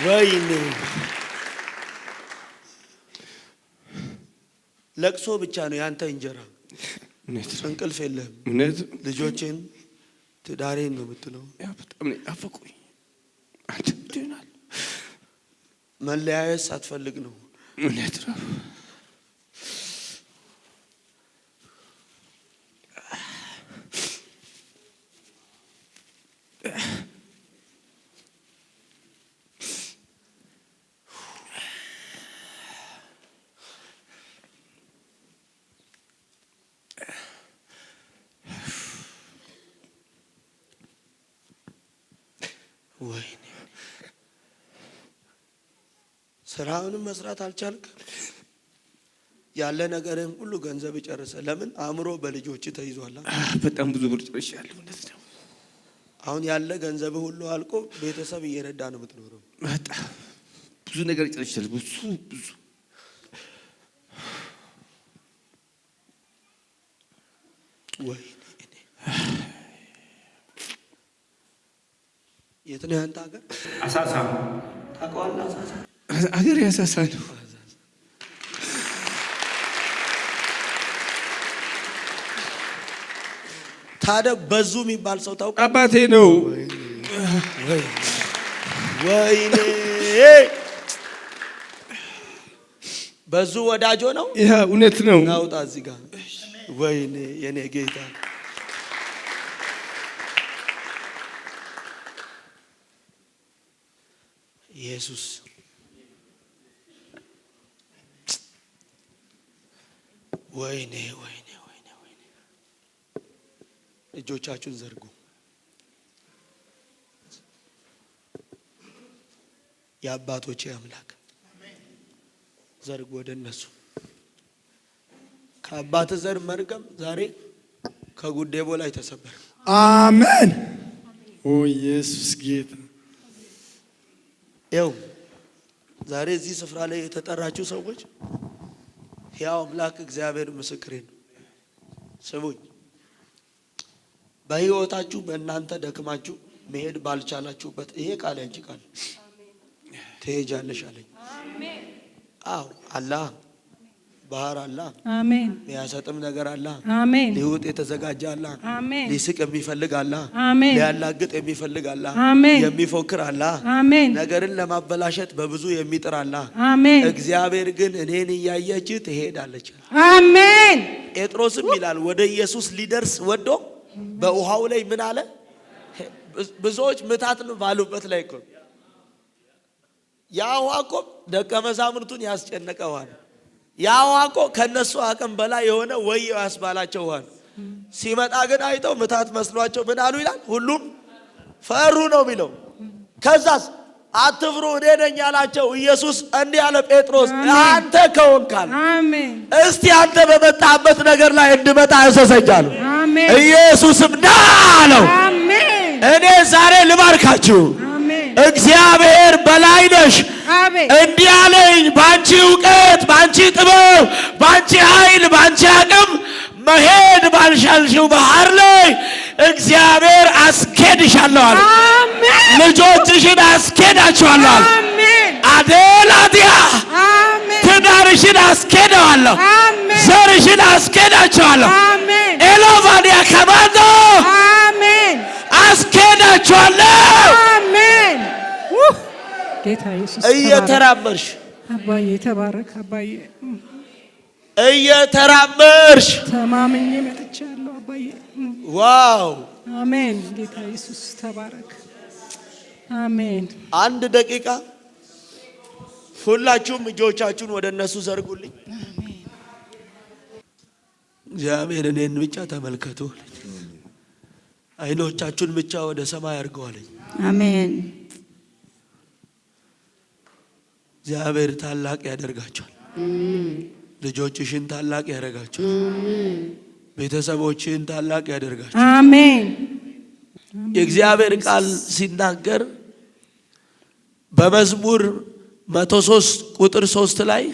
A: ወይኔ ለቅሶ ብቻ ነው ያንተ እንጀራ።
G: እውነት ነው።
A: እንቅልፍ የለህም።
G: እውነት
A: ልጆችን ትዳሬን ነው የምትለው።
G: ያ በጣም ነው ያፈቁኝ። አንተ ብትሆናል
A: መለያየት ሳትፈልግ ነው።
G: እውነት ነው።
A: ወይኔ ስራውንም መስራት አልቻልክ። ያለ ነገርህን ሁሉ ገንዘብ ጨርሰ። ለምን? አእምሮ በልጆች ተይዟል።
G: በጣም ብዙ ብር ጨርሻለሁ። እውነት ነው።
A: አሁን ያለ ገንዘብ ሁሉ አልቆ ቤተሰብ እየረዳ ነው የምትኖረው።
G: በጣም ብዙ ነገር ጨርሻለሁ። ብዙ
A: ወይ የት ነው ያንተ ሀገር?
G: አሳሳ
A: ታውቀዋለህ? አሳሳ
G: አገር ያሳሳ ነው።
A: ታዲያ በዙ የሚባል ሰው ታውቃለህ?
G: አባቴ ነው።
A: ወይኔ በዙ ወዳጆ ነው።
G: ያ እውነት ነው።
A: ናውጣ እዚህ ጋር። ወይኔ የኔ ጌታ ኢየሱስ ወይኔ ወይኔ ወይኔ ወይኔ። እጆቻችሁን ዘርጉ። የአባቶቼ አምላክ ዘርጉ ወደ እነሱ። ከአባት ዘር መርገም ዛሬ ከጉዴቦ ላይ ተሰበረ።
B: አሜን። ኦ ኢየሱስ ጌታ።
A: ይኸው ዛሬ እዚህ ስፍራ ላይ የተጠራችሁ ሰዎች ሕያው አምላክ እግዚአብሔር ምስክሬ ነው። ስሙኝ፣ በሕይወታችሁ በእናንተ ደክማችሁ መሄድ ባልቻላችሁበት ይሄ ቃል ያንቺ ቃል ትሄጃለሽ አለኝ። አዎ አላህ ባህር አላህ
C: አሜን።
A: ሊያሰጥም ነገር አላህ
C: አሜን።
A: ሊውጥ የተዘጋጀ አላህ
C: አሜን።
A: ሊስቅ የሚፈልግ አላህ
C: አሜን።
A: ሊያላግጥ የሚፈልግ አላህ
C: አሜን።
A: የሚፎክር አላህ
C: አሜን።
A: ነገርን ለማበላሸት በብዙ የሚጥር አላህ
C: አሜን።
A: እግዚአብሔር ግን እኔን እያየች ትሄዳለች።
C: አሜን።
A: ጴጥሮስም ይላል ወደ ኢየሱስ ሊደርስ ወዶ በውሃው ላይ ምን አለ? ብዙዎች ምታት ነው ባሉበት ላይ እኮ ያ ውሃ እኮ ደቀ መዛሙርቱን ያስጨነቀ ውሃ ነው። ያ ውሃ እኮ ከነሱ አቅም በላይ የሆነ ወየው ያስባላቸው ውሃ ነው። ሲመጣ ግን አይተው ምታት መስሏቸው ምን አሉ ይላል? ሁሉም ፈሩ ነው የሚለው። ከዛስ አትፍሩ እኔ ነኝ ያላቸው ኢየሱስ እንዲህ አለ፣ ጴጥሮስ አንተ ከሆንካል
C: አሜን።
A: እስቲ አንተ በመጣበት ነገር ላይ እንድመጣ ያዘዘኛል።
C: አሜን።
A: ኢየሱስም ና አለው።
C: አሜን።
A: እኔ ዛሬ ልባርካችሁ።
C: አሜን።
A: እግዚአብሔር በላይ ነሽ።
C: አሜን።
A: እንዲህ አለኝ፣ ባንቺ እውቀት፣ ባንቺ ጥበብ፣ ባንቺ ኃይል፣ ባንቺ አቅም መሄድ ባልሻልሽው ባህር ላይ እግዚአብሔር አስኬድሻለሁ አለ።
C: አሜን።
A: ልጆችሽን አስኬዳቸዋለሁ አለ።
C: አሜን።
A: አዴላዲያ
C: አሜን።
A: ትዳርሽን አስኬደዋለሁ።
C: አሜን።
A: ዘርሽን አስኬዳቸዋለሁ።
C: አሜን።
A: ኤሎቫዲያ ከማንዶ
C: አሜን።
A: አስኬዳቸዋለሁ።
C: አሜን። ጌታ ኢየሱስ
A: እየተራመርሽ
C: አባዬ ተባረክ። አባዬ
A: እየተራመርሽ
C: ተማምኜ መጥቻለሁ። አባዬ
A: ዋው
C: አሜን። ጌታ ኢየሱስ ተባረክ። አሜን።
A: አንድ ደቂቃ ሁላችሁም እጆቻችሁን ወደ እነሱ ዘርጉልኝ። እግዚአብሔር እኔን ብቻ ተመልከቱ፣ አይኖቻችሁን ብቻ ወደ ሰማይ አድርገዋለኝ።
E: አሜን።
A: እግዚአብሔር ታላቅ ያደርጋቸዋል። ልጆችሽን ታላቅ ያደርጋቸዋል። ቤተሰቦችሽን ታላቅ ያደርጋቸዋል።
C: አሜን።
A: የእግዚአብሔር ቃል ሲናገር በመዝሙር 103 ቁጥር 3 ላይ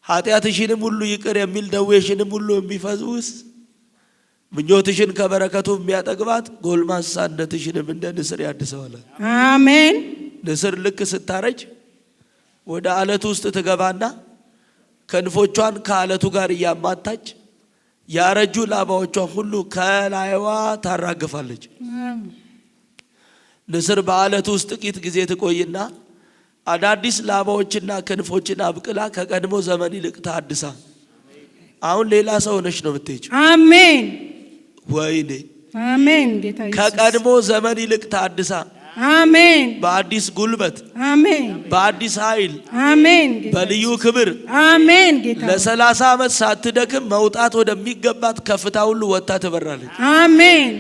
A: ኃጢአትሽንም ሁሉ ይቅር የሚል ደዌሽንም ሁሉ የሚፈውስ ምኞትሽን ከበረከቱ የሚያጠግባት ጎልማሳነትሽንም እንደ ንስር ያድሰዋል።
C: አሜን።
A: ንስር ልክ ስታረጅ ወደ አለቱ ውስጥ ትገባና ክንፎቿን ከአለቱ ጋር እያማታች ያረጁ ላባዎቿን ሁሉ ከላይዋ ታራግፋለች። ንስር በአለቱ ውስጥ ጥቂት ጊዜ ትቆይና አዳዲስ ላባዎችና ክንፎችን አብቅላ ከቀድሞ ዘመን ይልቅ ታድሳ አሁን ሌላ ሰው ነሽ ነው የምትሄጂው።
C: አሜን።
A: ወይኔ
C: አሜን። ጌታ ኢየሱስ
A: ከቀድሞ ዘመን ይልቅ ታድሳ
C: አሜን።
A: በአዲስ ጉልበት፣
C: አሜን።
A: በአዲስ ኃይል፣
C: አሜን።
A: በልዩ ክብር
C: አሜን። ጌታ
A: ለ30 ዓመት ሳትደክም መውጣት ወደሚገባት ከፍታ ሁሉ ወጥታ ትበራለች።
C: አሜን።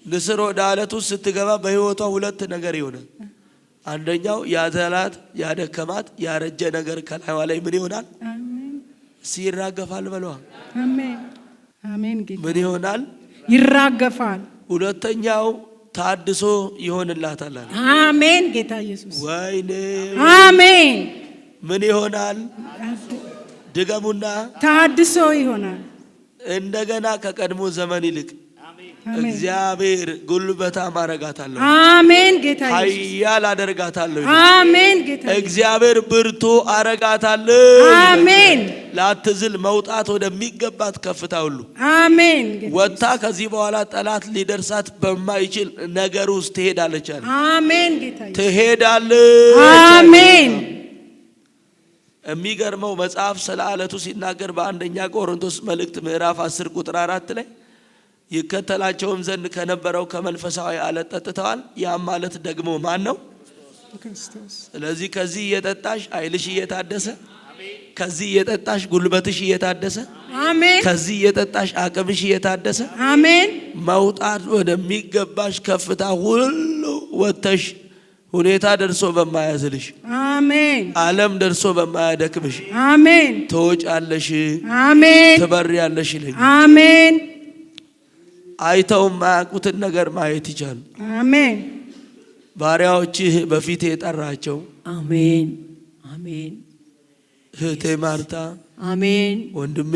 A: ንስር ወደ አለቱ ስትገባ በህይወቷ ሁለት ነገር ይሆናል። አንደኛው ያዘላት ያደከማት ያረጀ ነገር ከላይዋ ላይ ምን ይሆናል?
C: አሜን።
A: ይራገፋል። በሏ
C: አሜን። አሜን። ጌታ
A: ምን ይሆናል?
C: ይራገፋል።
A: ሁለተኛው ታድሶ ይሆንላታል።
C: አሜን። ጌታ ኢየሱስ
A: ወይኔ
C: አሜን።
A: ምን ይሆናል? ድገሙና
C: ታድሶ ይሆናል።
A: እንደገና ከቀድሞ ዘመን ይልቅ
C: አሜን።
A: እግዚአብሔር ጉልበታም አረጋታለሁ።
C: አሜን። ጌታ ኢየሱስ
A: ኃያል አደርጋታለሁ።
C: አሜን። ጌታ
A: እግዚአብሔር ብርቱ አረጋታለሁ።
C: አሜን።
A: ላትዝል መውጣት ወደሚገባት ከፍታ ሁሉ
C: አሜን።
A: ወጥታ ከዚህ በኋላ ጠላት ሊደርሳት በማይችል ነገር ውስጥ ትሄዳለች አለ።
C: አሜን። ጌታ ኢየሱስ
A: ትሄዳለች።
C: አሜን።
A: የሚገርመው መጽሐፍ ስለ አለቱ ሲናገር በአንደኛ ቆሮንቶስ መልእክት ምዕራፍ 10 ቁጥር 4 ላይ ይከተላቸውም ዘንድ ከነበረው ከመንፈሳዊ አለት ጠጥተዋል። ያም ማለት ደግሞ ማን ነው?
C: ክርስቶስ።
A: ስለዚህ ከዚህ እየጠጣሽ ኃይልሽ እየታደሰ፣ ከዚህ እየጠጣሽ ጉልበትሽ እየታደሰ፣
C: አሜን።
A: ከዚህ እየጠጣሽ አቅምሽ እየታደሰ
C: አሜን።
A: መውጣት ወደሚገባሽ ከፍታ ሁሉ ወጥተሽ ሁኔታ ደርሶ በማያዝልሽ፣
C: አሜን።
A: ዓለም ደርሶ በማያደክምሽ
C: አሜን።
A: ትወጫለሽ፣
C: አሜን።
A: ትበሪያለሽ ይለኝ።
C: አሜን።
A: አይተው የማያውቁትን ነገር ማየት ይቻሉ።
D: አሜን
A: ባሪያዎችህ በፊት የጠራቸው
C: አሜን አሜን
A: እህቴ ማርታ፣
C: አሜን
A: ወንድሜ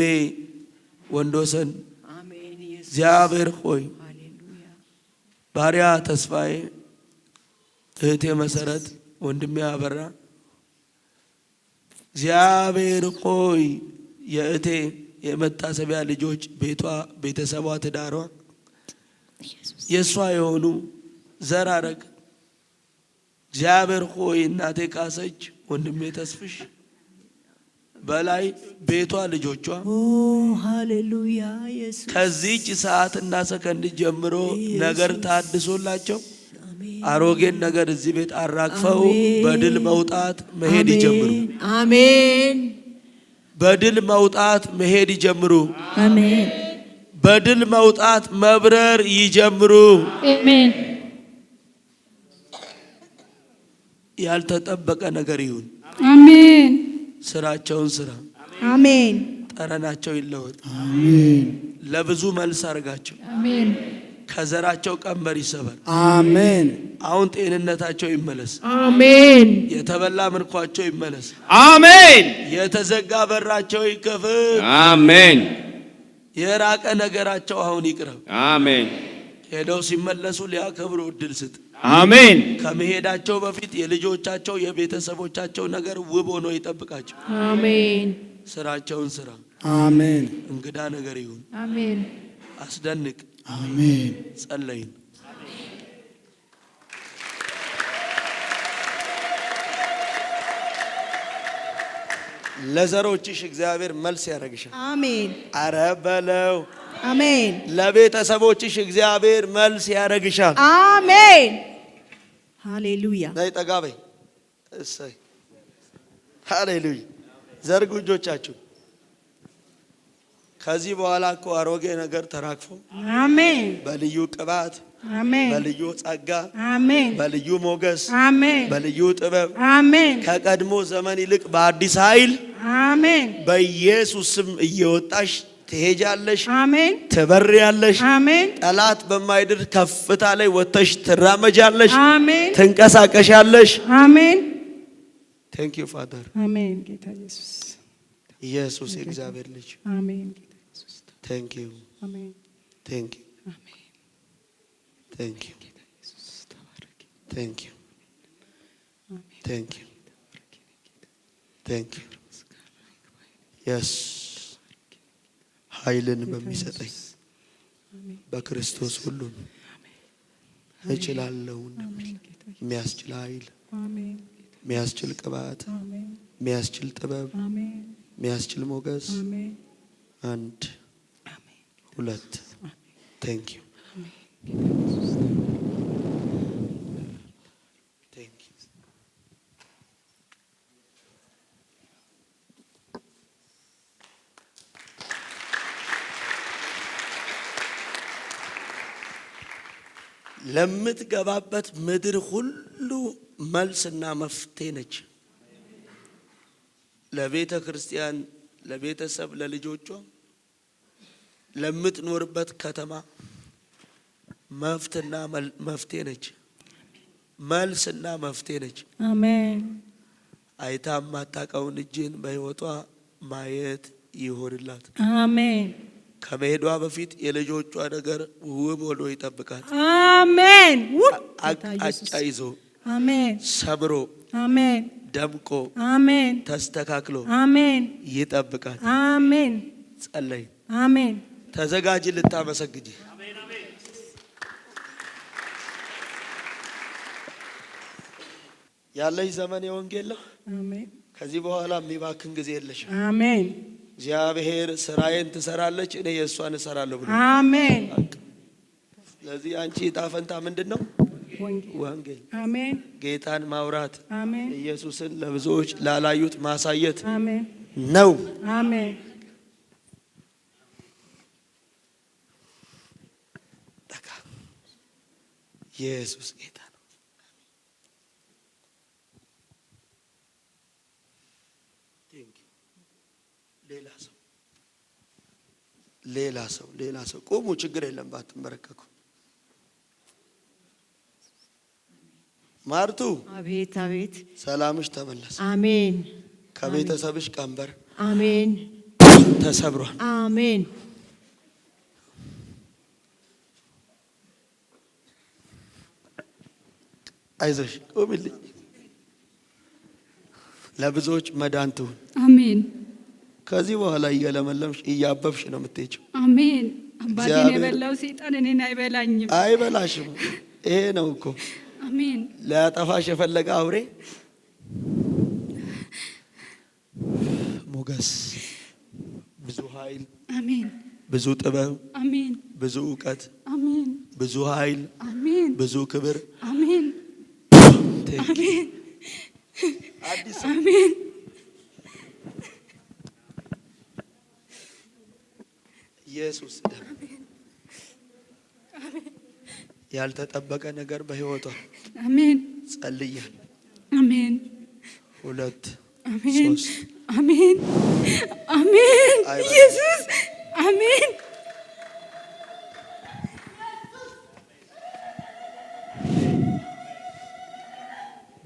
A: ወንዶሰን፣
C: አሜን ኢየሱስ
A: እግዚአብሔር ሆይ
C: ሃሌሉያ
A: ባሪያ ተስፋዬ፣ እህቴ መሰረት፣ ወንድሜ አበራ፣ እግዚአብሔር ሆይ የእህቴ የመታሰቢያ ልጆች ቤቷ፣ ቤተሰቧ፣ ትዳሯ የእሷ የሆኑ ዘር አረግ እግዚአብሔር ሆይ እናቴ ካሰች፣ ወንድሜ ተስፍሽ በላይ ቤቷ፣ ልጆቿ
C: ሃሌሉያ ኢየሱስ
A: ከዚህች ሰዓትና ሰከንድ ጀምሮ ነገር ታድሶላቸው አሮጌን ነገር እዚህ ቤት አራግፈው በድል መውጣት መሄድ ይጀምሩ።
C: አሜን
A: በድል መውጣት መሄድ ይጀምሩ።
C: አሜን
A: በድል መውጣት መብረር ይጀምሩ።
C: አሜን
A: ያልተጠበቀ ነገር ይሁን።
C: አሜን
A: ስራቸውን ስራ፣
D: አሜን
A: ጠረናቸው ይለወጥ።
B: አሜን
A: ለብዙ መልስ አርጋቸው።
C: አሜን
A: ከዘራቸው ቀንበር ይሰበር።
B: አሜን
A: አሁን ጤንነታቸው ይመለስ።
C: አሜን
A: የተበላ ምርኳቸው ይመለስ።
G: አሜን
A: የተዘጋ በራቸው ይከፈት።
G: አሜን
A: የራቀ ነገራቸው አሁን ይቅረብ።
G: አሜን
A: ሄደው ሲመለሱ ሊያከብሩ እድል ስጥ።
G: አሜን
A: ከመሄዳቸው በፊት የልጆቻቸው የቤተሰቦቻቸው ነገር ውብ ሆኖ ይጠብቃቸው።
C: አሜን
A: ስራቸውን ስራ።
B: አሜን
A: እንግዳ ነገር ይሁን።
C: አሜን
A: አስደንቅ።
B: አሜን
A: ጸለይን። ለዘሮችሽ እግዚአብሔር መልስ ያደርግሻል።
D: አሜን
A: አረ በለው።
D: አሜን
A: ለቤተሰቦችሽ እግዚአብሔር መልስ ያደርግሻል።
D: አሜን ሃሌሉያ
A: ነይ ጠጋ በይ። እሰይ ሃሌሉያ። ዘርጉ እጆቻችሁ። ከዚህ በኋላ እኮ አሮጌ ነገር ተራግፎ
D: አሜን
A: በልዩ ቅባት፣
D: አሜን
A: በልዩ ጸጋ፣
D: አሜን
A: በልዩ ሞገስ፣
D: አሜን
A: በልዩ ጥበብ
D: አሜን
A: ከቀድሞ ዘመን ይልቅ በአዲስ ኃይል
D: አሜን
A: በኢየሱስ ስም እየወጣሽ ትሄጃለሽ፣
D: አሜን
A: ትበሪያለሽ።
D: አሜን
A: ጠላት በማይድር ከፍታ ላይ ወጥተሽ ትራመጃለሽ፣
D: አሜን
A: ትንቀሳቀሻለሽ።
D: አሜን
A: ቴንክ ዩ ፋደር።
D: አሜን ጌታ ኢየሱስ
A: ኢየሱስ የእግዚአብሔር ልጅ
D: አሜን ጌታ ኢየሱስ
A: ቴንክ ዩ
D: አሜን
A: ቴንክ ዩ
D: አሜን
A: ቴንክ ዩ
D: ጌታ ኢየሱስ ተባረክ
A: ቴንክ ዩ
D: አሜን
A: ቴንክ ዩ ቴንክ ዩ የስ ኃይልን በሚሰጠኝ በክርስቶስ ሁሉን እችላለሁ እንደሚል የሚያስችል ኃይል፣
D: አሜን
A: የሚያስችል ቅባት፣
D: አሜን
A: የሚያስችል ጥበብ፣
D: አሜን
A: የሚያስችል ሞገስ።
D: አሜን
A: አንድ ሁለት ቴንክ ዩ ቴንክ ዩ። ለምትገባበት ምድር ሁሉ መልስና መፍትሄ ነች። ለቤተ ክርስቲያን፣ ለቤተሰብ፣ ለልጆቿ፣ ለምትኖርበት ከተማ መፍትና መፍትሄ ነች። መልስና መፍትሄ ነች።
D: አሜን
A: አይታ የማታውቀውን እጅን በሕይወቷ ማየት ይሆንላት።
D: አሜን
A: ከመሄዷ በፊት የልጆቿ ነገር ውብ ሆኖ ይጠብቃል።
D: አሜን
A: አቅጣጫ ይዞ
D: አሜን
A: ሰብሮ
D: አሜን
A: ደምቆ
D: አሜን
A: ተስተካክሎ
D: አሜን
A: ይጠብቃል።
D: አሜን
A: ጸለይ።
D: አሜን
A: ተዘጋጅ ልታመሰግጂ። ያለሽ ዘመን የወንጌል ነው።
D: አሜን
A: ከዚህ በኋላ የሚባክን ጊዜ የለሽም።
D: አሜን
A: እግዚአብሔር ስራዬን ትሰራለች፣ እኔ የእሷን እሰራለሁ ብሎ
D: አሜን።
A: ስለዚህ አንቺ ዕጣ ፈንታ ምንድን ነው? ወንጌል፣
D: አሜን
A: ጌታን ማውራት፣
D: አሜን
A: ኢየሱስን ለብዙዎች ላላዩት ማሳየት
D: አሜን
A: ነው።
D: አሜን
A: ጠቃ ኢየሱስ ጌታ ነው። ሌላ ሰው ሌላ ሰው ቁሙ፣ ችግር የለም ባትንበረከኩ። ማርቱ
H: አቤት አቤት።
A: ሰላምሽ ተመለሰ።
H: አሜን።
A: ከቤተሰብሽ ቀንበር
H: አሜን
A: ተሰብሯል።
H: አሜን።
A: አይዞሽ ቁሚልኝ። ለብዙዎች መዳን ትሁን።
C: አሜን
A: ከዚህ በኋላ እየለመለምሽ እያበብሽ ነው የምትሄጂው።
C: አሜን። አባቴን የበላው ሰይጣን እኔን አይበላኝም።
A: አይበላሽም። ይሄ ነው እኮ
C: አሜን።
A: ሊያጠፋሽ የፈለገ አውሬ ሞገስ፣ ብዙ ኃይል፣
C: አሜን።
A: ብዙ ጥበብ፣
C: አሜን።
A: ብዙ እውቀት፣
C: አሜን።
A: ብዙ ኃይል፣
C: አሜን።
A: ብዙ ክብር።
C: አሜን። አሜን።
A: አዲስ
C: አሜን።
A: ኢየሱስ ደም ያልተጠበቀ ነገር በህይወቷ
C: አሜን።
A: ጸልያል።
C: አሜን።
A: 2
C: አሜን።
A: 3
C: አሜን። አሜን። ኢየሱስ አሜን።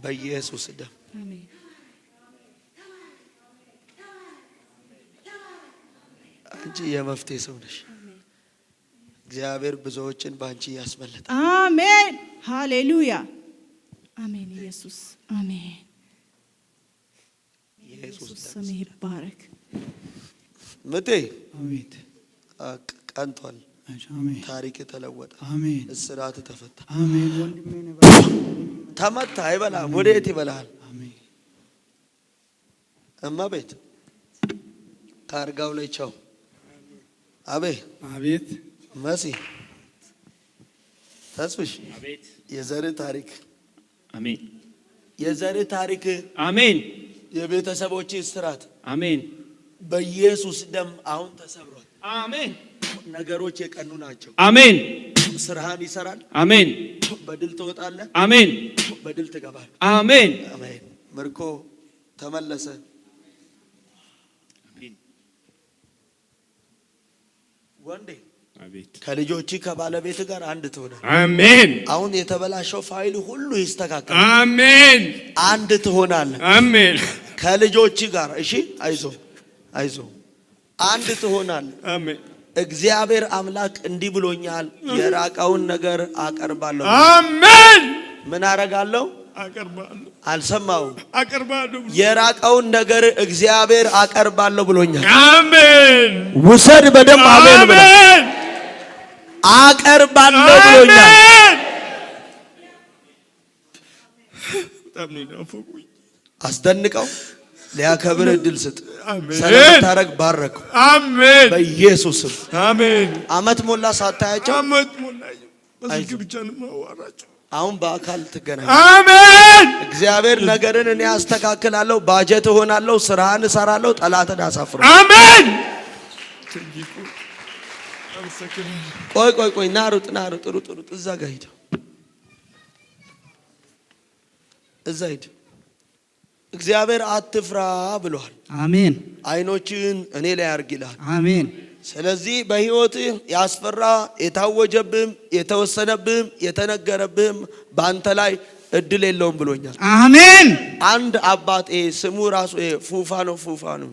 A: በኢየሱስ ደም
C: አሜን።
A: አንቺ የመፍትሄ ሰው ነሽ። እግዚአብሔር ብዙዎችን ባንቺ ያስመለጠ።
H: አሜን ሃሌሉያ አሜን። ኢየሱስ አሜን።
A: ኢየሱስ
H: ስም ይባረክ።
A: ምጤ
B: አቤት
A: ቀንቷል።
B: አሜን
A: ታሪክ ተለወጠ።
B: አሜን
A: እስራት ተፈታ።
B: አሜን። ወንድሜ ነው
A: ተመታ። አይበላም። ወዴት ይበላል?
B: አሜን።
A: እመቤት ካርጋው ላይ ቻው። አቤ
B: አቤት
A: መሲ ተስፍሽ
G: አቤት።
A: የዘር ታሪክ
G: አሜን
A: የዘር ታሪክ
G: አሜን
A: የቤተሰቦች እስራት
G: አሜን
A: በኢየሱስ ደም አሁን ተሰብሯል።
G: አሜን።
A: ነገሮች የቀኑ ናቸው።
G: አሜን።
A: ስራህን ይሰራል።
G: አሜን።
A: በድል ትወጣለህ።
G: አሜን።
A: በድል ትገባለህ።
G: አሜን።
A: አሜን። ምርኮ ተመለሰ። ወንዴ
G: አቤት።
A: ከልጆች ከባለቤት ጋር አንድ ትሆናለህ።
G: አሜን።
A: አሁን የተበላሸው ፋይል ሁሉ ይስተካከል።
G: አሜን።
A: አንድ ትሆናለህ።
G: አሜን።
A: ከልጆች ጋር እሺ፣ አይዞ አንድ ትሆናለህ።
G: አሜን።
A: እግዚአብሔር አምላክ እንዲህ ብሎኛል፣ የራቀውን ነገር አቀርባለሁ።
G: አሜን።
A: ምን አረጋለሁ?
G: አቀርባለሁ።
A: አልሰማውም።
G: አቀርባለሁ።
A: የራቀውን ነገር እግዚአብሔር አቀርባለሁ ብሎኛል።
G: አሜን።
A: ውሰድ በደም አሜን ብለህ አቀርባለሁ ብሎኛል።
G: በጣም ነው ናፈቁኝ።
A: አስደንቀው፣ ሊያከብር እድል ስጥ።
G: አሜን።
A: ስለምታረግ ባረከው።
G: አሜን።
A: በኢየሱስም
G: አሜን።
A: አመት ሞላ ሳታያቸው
G: አመት ሞላኝ። በስልክ ብቻ ነው የማዋራቸው።
A: አሁን በአካል ትገናኝ።
G: አሜን።
A: እግዚአብሔር ነገርን እኔ አስተካክላለሁ፣ ባጀት እሆናለሁ፣ ስራህን እሰራለሁ፣ ጠላትን አሳፍራለሁ።
G: አሜን።
A: ቆይ ናሩጥ ሩጥ። እዛ ጋር ሂድ፣ እዛ ሂድ። እግዚአብሔር አትፍራ ብሏል።
B: አሜን
A: አይኖችን እኔ ላይ አርግ ይላል።
B: አሜን።
A: ስለዚህ በህይወትህ ያስፈራ የታወጀብህም የተወሰነብህም የተነገረብህም በአንተ ላይ እድል የለውም ብሎኛል።
B: አሜን።
A: አንድ አባቴ ስሙ ራሱ ፉፋ ነው።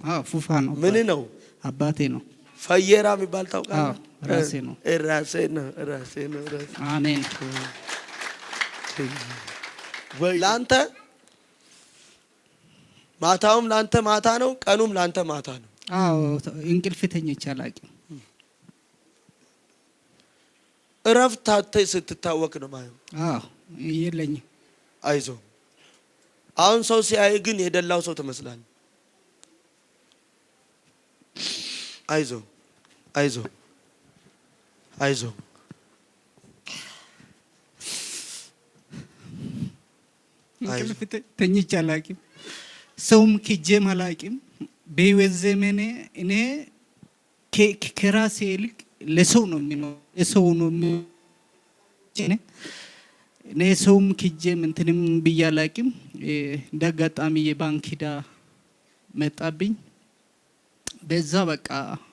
B: አዎ ፉፋ ነው።
A: ምን ነው?
B: አባቴ ነው።
A: ፈየራ የሚባል ታውቃለህ?
B: አዎ ራሴ ነው።
A: ራሴ ነው።
B: አሜን።
A: ወይ ላንተ ማታውም ላንተ ማታ ነው፣ ቀኑም ላንተ ማታ ነው።
B: አዎ እንቅልፍ ተኝቼ አላውቅም።
A: እረፍት አጥተህ ስትታወቅ ነው ማለት።
B: አዎ የለኝም።
A: አይዞ አሁን ሰው ሲያይ ግን የደላው ሰው ትመስላለህ። አይዞ
B: እንቅልፍ ተኝቼ አላውቅም። ሰውም ክጄም አላውቅም። በህይወት ዘመኔ እኔ ከራሴ ይልቅ ለሰው ነው የሚኖረው። ለሰው ነው እኔ ሰውም ክጄም እንትንም ብዬ አላውቅም። እንደ አጋጣሚ የባንክ ዕዳ መጣብኝ። በዛ በቃ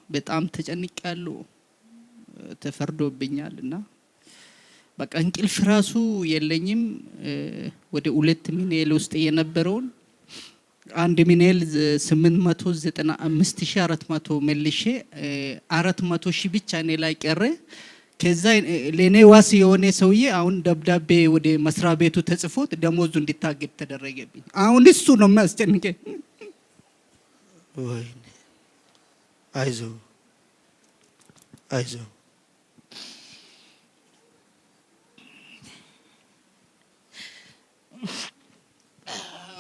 B: በጣም ተጨንቄያለሁ። ተፈርዶብኛል እና በቃ እንቅልፍ ራሱ የለኝም። ወደ 2 ሚሊዮን ውስጥ የነበረውን 1 ሚሊዮን 895,400 መልሼ 400,000 ብቻ እኔ ላይ ቀረ። ከዛ ለኔ ዋስ የሆነ ሰውዬ አሁን ደብዳቤ ወደ መስሪያ ቤቱ ተጽፎት ደሞዙ እንዲታገድ ተደረገብኝ። አሁን እሱ ነው የሚያስጨንቀኝ።
A: ወይኔ አይዞ አይዞ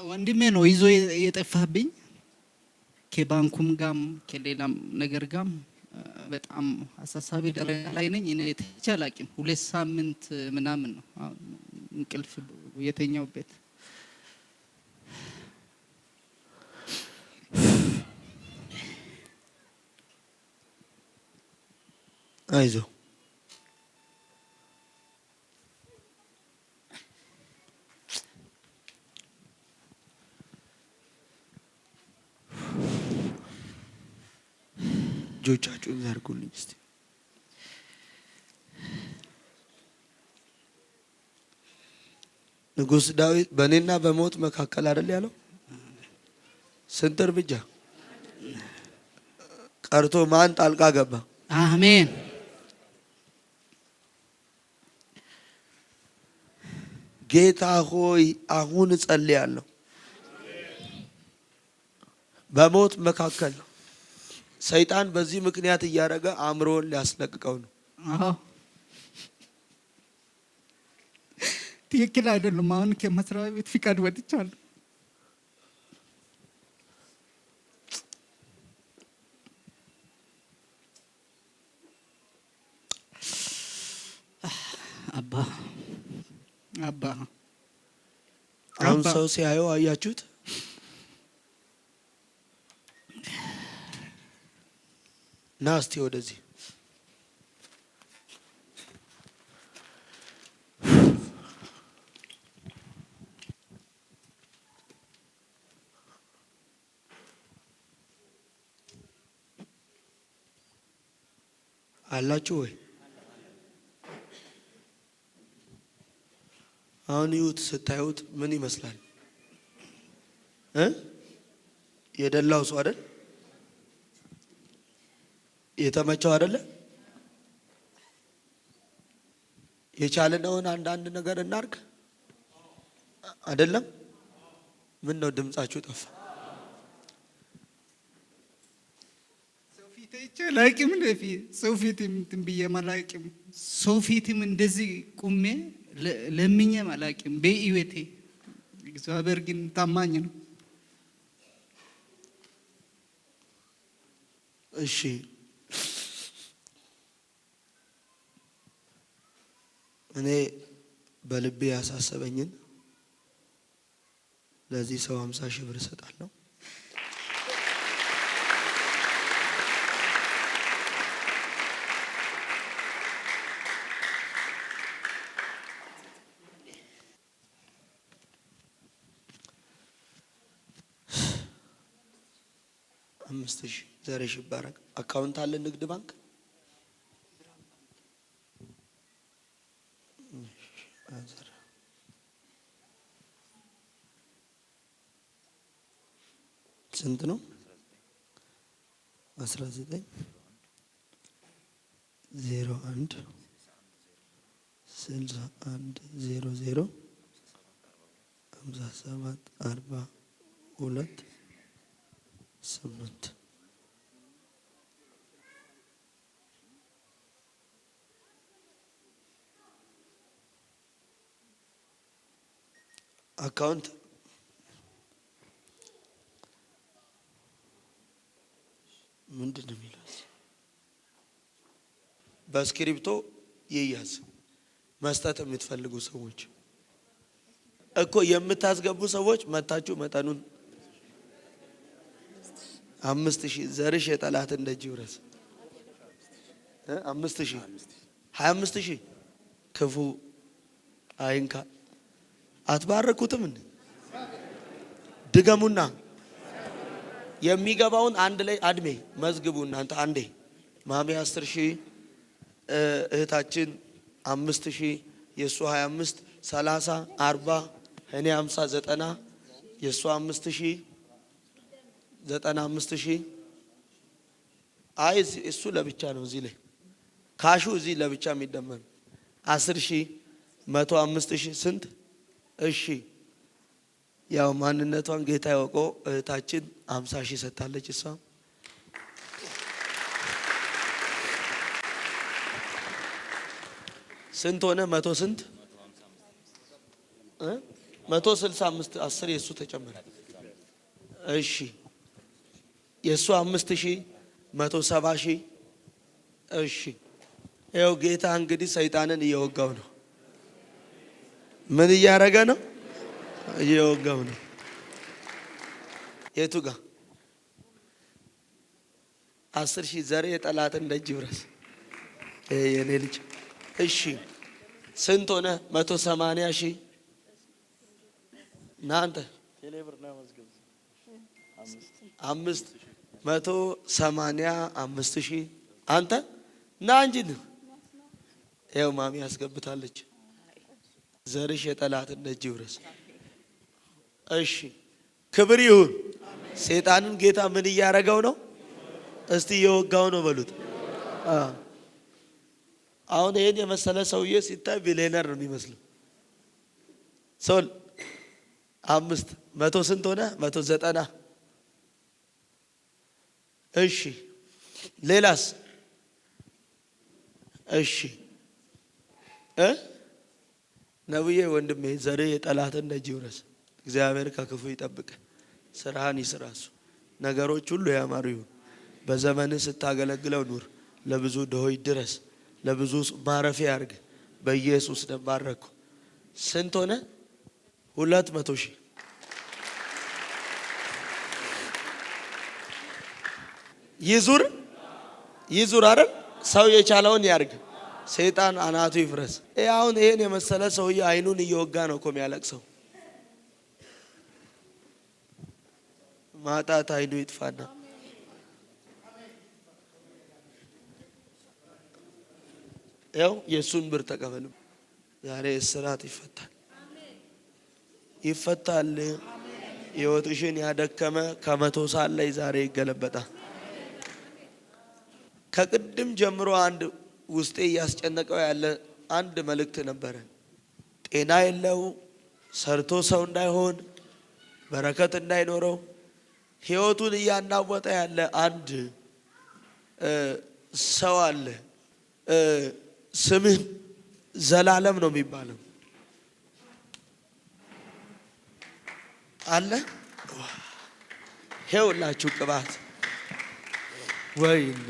B: ወንድሜ ነው ይዞ የጠፋብኝ። ከባንኩም ጋም ከሌላም ነገር ጋም በጣም አሳሳቢ ደረጃ ላይ ነኝ። እኔ ተቻላቂም 2 ሳምንት ምናምን ነው እንቅልፍ የተኛውበት።
A: አይዞ እጆቻችሁን ዘርጉልኝ እስቲ። ንጉሥ ዳዊት በእኔና በሞት መካከል አይደል ያለው? ስንት እርምጃ ቀርቶ ማን ጣልቃ ገባ?
B: አሜን።
A: ጌታ ሆይ አሁን እጸልያለሁ። በሞት መካከል ነው ሰይጣን በዚህ ምክንያት እያደረገ አእምሮን ሊያስለቅቀው ነው።
B: አዎ ትክክል አይደለም። አሁን ከመስሪያ ቤት ፍቃድ ወጥቻለሁ። አባ
A: አሁን ሰው ሲያየው አያችሁት? ና እስቲ ወደዚህ። አላችሁ ወይ? አሁን ይሁት ስታዩት ምን ይመስላል? የደላው ሰው አይደል? የተመቸው አይደለ? የቻልነውን አንዳንድ ነገር እናርግ አይደለም? ምን ነው ድምጻችሁ ጠፋ?
B: ላቂም ለፊ ሰው ፊትም ትንብዬ ማላቂም ሰው ፊትም እንደዚህ ቁሜ ለምኜ ማላቂም በህይወቴ እግዚአብሔር ግን ታማኝ ነው።
A: እሺ እኔ በልቤ ያሳሰበኝን ለዚህ ሰው 50,000 ብር እሰጣለሁ። አምስት ሺህ ዘርሽ ይባረክ። አካውንት አለ ንግድ ባንክ? ስንት ነው? 19 01 61 00 57 42 8 አካውንት ምንድን ነው የሚለው? በእስክሪብቶ ይያዝ። መስጠት የምትፈልጉ ሰዎች እኮ የምታስገቡ ሰዎች መታችሁ መጠኑን 5,000 ዘርሽ የጠላትን ደጅ ይውረስ። 5,000 25,000 ክፉ አይንካ። አትባረኩትም እንዴ? ድገሙና የሚገባውን አንድ ላይ አድሜ መዝግቡ እናንተ አንዴ። ማሚ 10,000 እህታችን 5,000 የእሱ 25 30 40 እኔ 50 90 የእሱ 5,000 95,000 አይ እሱ ለብቻ ነው እዚህ ላይ ካሹ እዚህ ለብቻ የሚደመር 10,000 105,000 ስንት? እሺ ያው ማንነቷን ጌታ ያወቀው እህታችን 50,000 ሰጥታለች። እሷ ስንት ሆነ? 100 ስንት? 165 10 የሱ ተጨመረ። እሺ የሱ 5,000 170,000 እሺ ያው ጌታ እንግዲህ ሰይጣንን እየወጋው ነው። ምን እያደረገ ነው? እየወጋው ነው። የቱ ጋር 10,000 ዘሬ የጠላትን ደጅ ይብረስ የኔ ልጅ። እሺ ስንት ሆነ? 180,000 እናንተ 185,000 አንተ ና እንጂ ይኸው ማሚ ያስገብታለች። ዘርሽ የጠላትን ደጅ ይውረስ። እሺ ክብር ይሁን። ሰይጣንን ጌታ ምን እያረገው ነው? እስቲ እየወጋው ነው በሉት። አሁን ይሄን የመሰለ ሰውዬ ሲታይ ቢሊየነር ነው የሚመስለው። ሶል 500 ስንት ሆነ? 190 እሺ ሌላስ? እሺ ነብዬ ወንድሜ ዘርህ የጠላትን ደጅ ይውረስ። እግዚአብሔር ከክፉ ይጠብቅ። ስራህን ይስራሱ። ነገሮች ሁሉ ያማሩ ይሁን። በዘመንህ ስታገለግለው ኑር። ለብዙ ድሆች ድረስ። ለብዙ ማረፊያ ያርግ። በኢየሱስ ደም ባረኩ። ስንት ሆነ? 200,000 ይዙር አይደል? ሰው የቻለውን ያርግ። ሰይጣን አናቱ ይፍረስ። አሁን ይሄን የመሰለ ሰውዬ አይኑን እየወጋ ነው እኮ የሚያለቅሰው። ማጣት አይኑ ይጥፋና ያው የሱን ብር ተቀበሉ። ዛሬ እስራት ይፈታል። ህይወትሽን ያደከመ ከመቶ ሰዓት ላይ ዛሬ ይገለበጣል። ከቅድም ጀምሮ አንድ ውስጤ እያስጨነቀው ያለ አንድ መልእክት ነበረ። ጤና የለው፣ ሰርቶ ሰው እንዳይሆን፣ በረከት እንዳይኖረው፣ ህይወቱን እያናወጠ ያለ አንድ ሰው አለ። ስምህ ዘላለም ነው የሚባለው አለ። ይኸውላችሁ ቅባት ወይኔ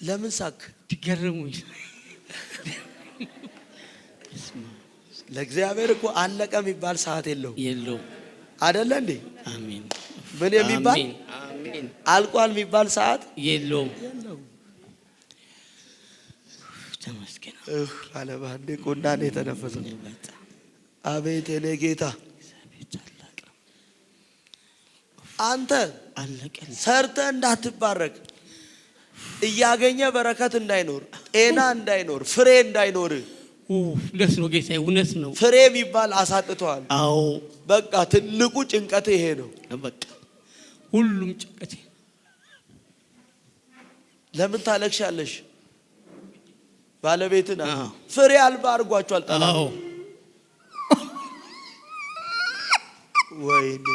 A: ለምን ሳክ
B: ትገረሙኝ።
A: ለእግዚአብሔር እኮ አለቀ የሚባል ሰዓት
B: የለውም
A: አይደለ እንዴ?
B: አሜን።
A: ምን የሚባል
B: አሜን
A: አልቋል የሚባል ሰዓት
B: የለውም። ተመስገን
A: አለ ባንዴ ቆንዳን የተነፈሰው። አቤት የኔ ጌታ አንተ ሰርተ እንዳትባረክ እያገኘ በረከት እንዳይኖር ጤና እንዳይኖር ፍሬ እንዳይኖር
B: እውነት ነው ጌታ፣ እውነት ነው።
A: ፍሬ የሚባል አሳጥቷል።
B: አዎ
A: በቃ ትልቁ ጭንቀት ይሄ ነው።
B: በቃ ሁሉም ጭንቀት።
A: ለምን ታለቅሻለሽ? ባለቤትና ፍሬ አልባ አድርጓቸዋል ጠላት።
B: አዎ
A: ወይኔ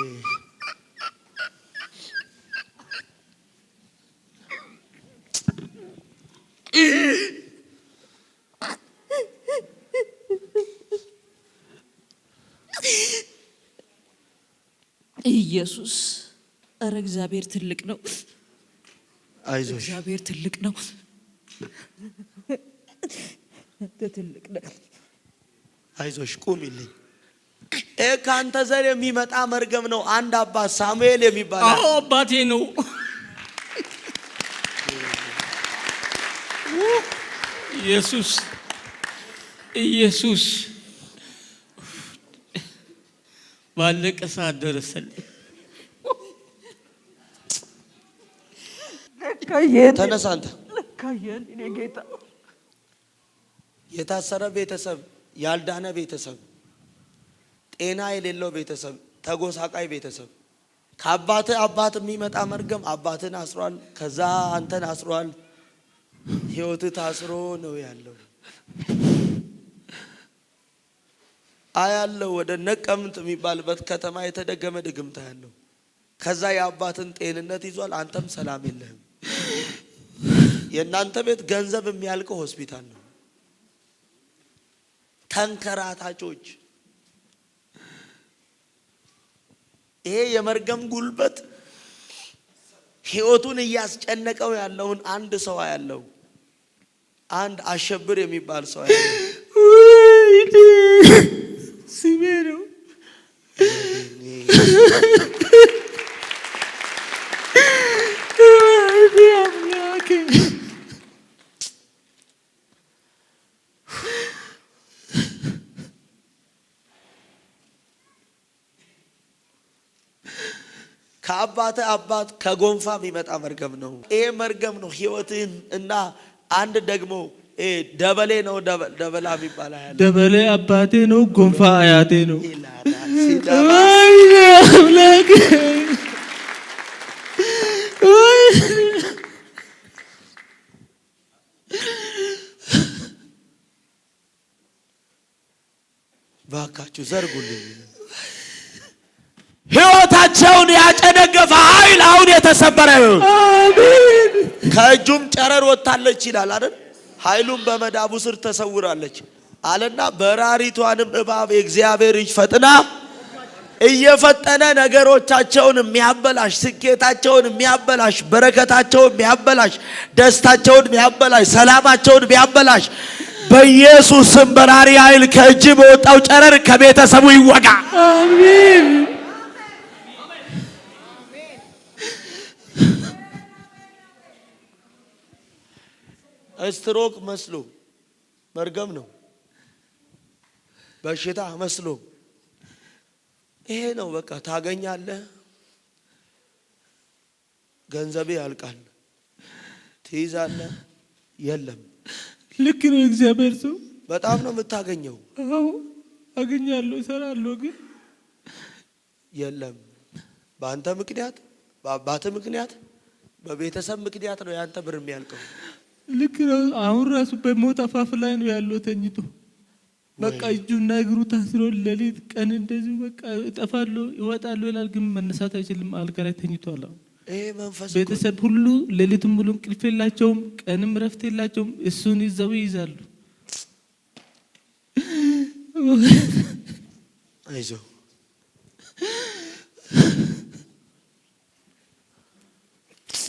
C: ኢየሱስ ኧረ እግዚአብሔር ትልቅ ነው።
A: አይዞሽ
C: እግዚአብሔር ትልቅ ነው። ትልቅ ነው።
A: አይዞሽ ቁሚልኝ። ከአንተ ዘር የሚመጣ መርገም ነው። አንድ አባት ሳሙኤል የሚባል
B: አባቴ ነው። ኢየሱስ ባለቀ ሰዓት ደረሰልኝ።
A: ተነሳ አንተ።
H: ለካየን እኔ ጌታ
A: የታሰረ ቤተሰብ፣ ያልዳነ ቤተሰብ፣ ጤና የሌለው ቤተሰብ፣ ተጎሳቃይ ቤተሰብ፣ ከአባትህ አባት የሚመጣ መርገም አባትን አስሯል። ከዛ አንተን አስሯል። ህይወትህ ታስሮ ነው ያለው። አያለው ወደ ነቀምት የሚባልበት ከተማ የተደገመ ድግምታ ያለው። ከዛ የአባትን ጤንነት ይዟል። አንተም ሰላም የለህም። የእናንተ ቤት ገንዘብ የሚያልቀው ሆስፒታል ነው። ተንከራታቾች። ይሄ የመርገም ጉልበት ህይወቱን እያስጨነቀው ያለውን አንድ ሰው ያለው አንድ አሸብር የሚባል ሰው ያለው
H: ስሜ ነው።
A: ከአባተ አባት ከጎንፋ የሚመጣ መርገም ነው። ይሄ መርገም ነው ህይወትን እና አንድ ደግሞ ደበሌ ነው። ደበላ የሚባል ያለ
I: ደበሌ አባቴ ነው። ጎንፋ አያቴ ነው።
A: ባካችሁ ዘርጉልኝ። ህይወታቸውን ያጨነገፈ ኃይል አሁን የተሰበረ ይሁን። አሜን። ከእጁም ጨረር ወጣለች ይላል አይደል? ኃይሉም በመዳቡ ስር ተሰውራለች አለና በራሪቷንም እባብ የእግዚአብሔር እጅ ፈጥና እየፈጠነ ነገሮቻቸውን የሚያበላሽ፣ ስኬታቸውን የሚያበላሽ፣ በረከታቸውን የሚያበላሽ፣ ደስታቸውን የሚያበላሽ፣ ሰላማቸውን የሚያበላሽ በኢየሱስ ስም በራሪ ኃይል ከእጅ በወጣው ጨረር ከቤተሰቡ ይወጋ።
I: አሜን።
A: ስትሮክ መስሎ መርገም ነው። በሽታ መስሎ ይሄ ነው። በቃ ታገኛለህ፣ ገንዘቤ ያልቃል፣ ትይዛለህ፣ የለም።
I: ልክ ነው። እግዚአብሔር ሰው
A: በጣም ነው የምታገኘው።
I: አዎ አገኛለሁ፣ እሰራለሁ፣ ግን
A: የለም። በአንተ ምክንያት፣ በአባትህ ምክንያት፣ በቤተሰብ ምክንያት ነው ያንተ ብር የሚያልቀው።
I: ልክ ነው። አሁን ራሱ በሞት አፋፍ ላይ ነው ያለው ተኝቶ። በቃ እጁና እግሩ ታስሮ ሌሊት ቀን እንደዚሁ በቃ እጠፋለሁ እወጣለሁ ይላል፣ ግን መነሳት አይችልም። አልጋ ላይ ተኝቷል።
A: ይሄ መንፈስ
I: ቤተሰብ ሁሉ ሌሊቱን ሙሉ እንቅልፍ የላቸውም፣ ቀንም ረፍት የላቸውም። እሱን ይዘው ይይዛሉ።
A: አይዞህ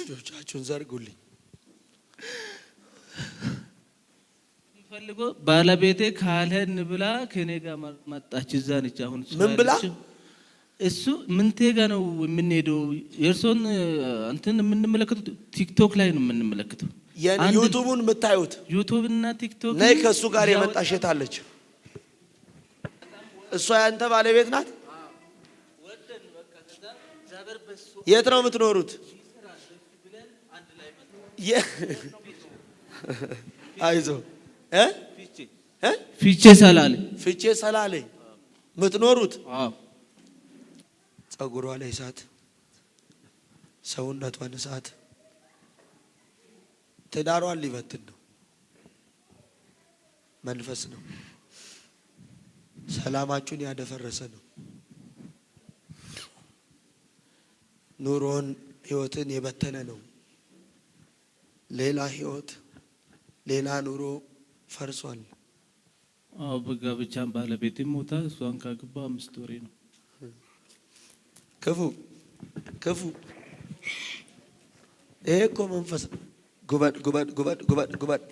A: እጆቻችሁን ዘርጉልኝ።
I: ፈልጎ ባለቤቴ ካልሄድን ብላ ከኔ ጋር መጣች። እዛ ነች አሁን።
A: ምን ብላ?
I: እሱ ምንቴ ጋር ነው የምንሄደው። የእርሶን እንትን የምንመለከተው ቲክቶክ ላይ ነው የምንመለከተው።
A: ዩቲዩብን የምታዩት
I: ዩቲዩብ እና ቲክቶክ።
A: ነይ ከሱ ጋር የመጣሽ የታለች? እሷ ያንተ ባለቤት ናት? የት ነው የምትኖሩት? አይዞህ
I: ፊቼ ሰላሌ።
A: ፊቼ ሰላሌ የምትኖሩት?
I: አዎ።
A: ጸጉሯ ላይ እሳት፣ ሰውነቷን እሳት፣ ትዳሯን ሊበትን ነው። መንፈስ ነው። ሰላማችሁን ያደፈረሰ ነው። ኑሮን ህይወትን የበተነ ነው። ሌላ ህይወት ሌላ ኑሮ ፈርሷል።
I: አዎ በጋብቻ ባለቤቴ ሞታ፣ እሷን ካገባ 5 ወሬ ነው።
A: ክፉ ክፉ። ይሄ እኮ መንፈስ ጉበድ ጉበድ ጉበድ ጉበድ ጉበድ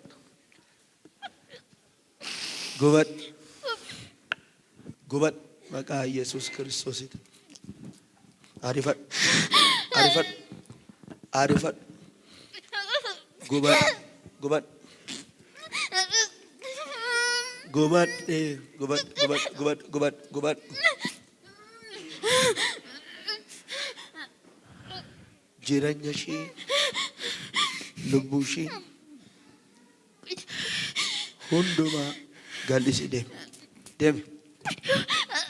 A: ጉበድ ጉበድ። በቃ ኢየሱስ ክርስቶስ አሪፈት አሪፈት አሪፈት ጉበድ ጉበድ ጉበድ ጉበድ ጉበድ ጉበድ ጉበድ ጉበድ። ጅረኛ ሺ ልቡሺ ሁንዱማ ገልሲ ደም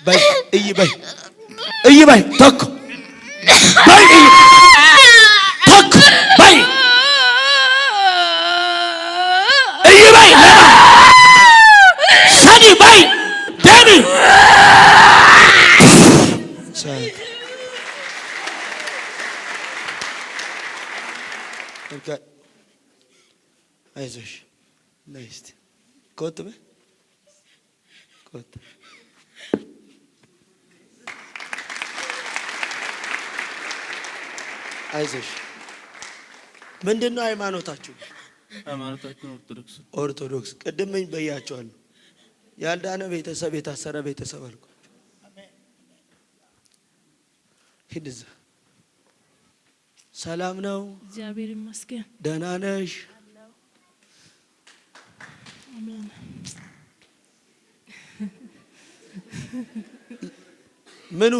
A: በይ በይ ተኩ በይ ተኩ በይ በይ ሰኒ በይ ደም አይዞሽ ነይ እስቲ ኮት በይ ኮት አይዞሽ ምንድን ነው ሃይማኖታችሁ?
I: ሃይማኖታችን
A: ኦርቶዶክስ። ቅድም በያቸዋለሁ ያልዳነ ቤተሰብ የታሰረ ቤተሰብ አልኩ። ሂድ እዛ። ሰላም ነው?
C: እግዚአብሔር ይመስገን።
A: ደህና ነሽ?
C: አሜን።
A: ምኑ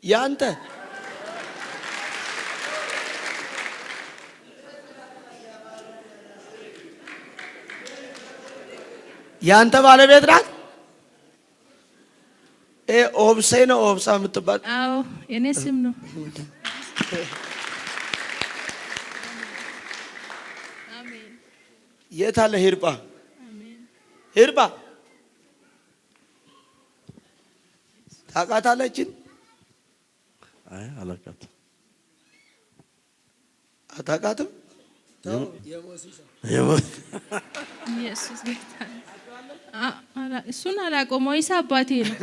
A: ያንተ ያንተ ባለቤት ናት? ኦብሴ ነው ኦብሳ የምትባል?
C: አዎ የኔ ስም ነው። አሜን።
A: የት አለ ሂርጳ? ሂርጳ ታውቃታለችን?
F: አይ አላውቃትም።
A: አታውቃትም?
C: ኢየሱስ ጌታ እሱን አላውቀውም። ወይስ አባቴ ነው?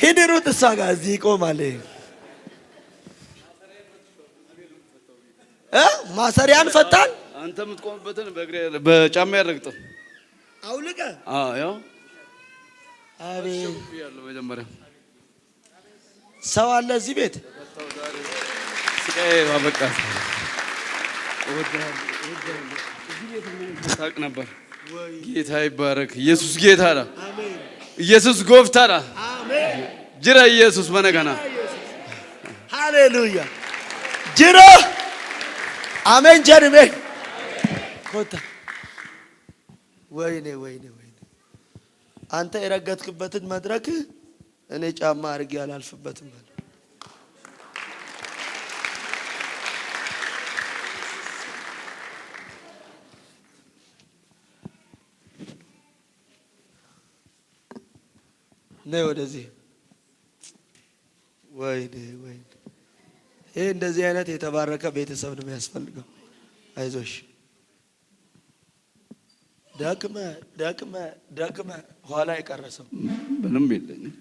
A: ሂድ ሩጥ፣ እሷ ጋር እዚህ ይቆማል። ማሰሪያን ፈታን።
G: አንተ የምትቆምበትን በጫማ ያረግጥም
A: አውልቀ።
G: ያው
A: አቤት
G: ያለው መጀመሪያ
A: ሰው አለ እዚህ ቤት።
G: ስቃይ ባበቃ ታውቅ ነበር። ጌታ ይባረክ። ኢየሱስ ጌታ ዳ ኢየሱስ ጎፍታዳ ጅራ ኢየሱስ በነገና
A: ሃሌሉያ ጅራ አሜን ጀርሜ ኮታ ወይኔ ወይኔ ወይኔ አንተ የረገጥክበትን መድረክ እኔ ጫማ አድርጌ አላልፍበትም ማለት ነይ ወደዚህ። ወይኔ ወይኔ ይሄ እንደዚህ አይነት የተባረከ ቤተሰብ ነው የሚያስፈልገው። አይዞሽ ደክመ ኋላ የቀረሰው
G: ምንም የለኝም።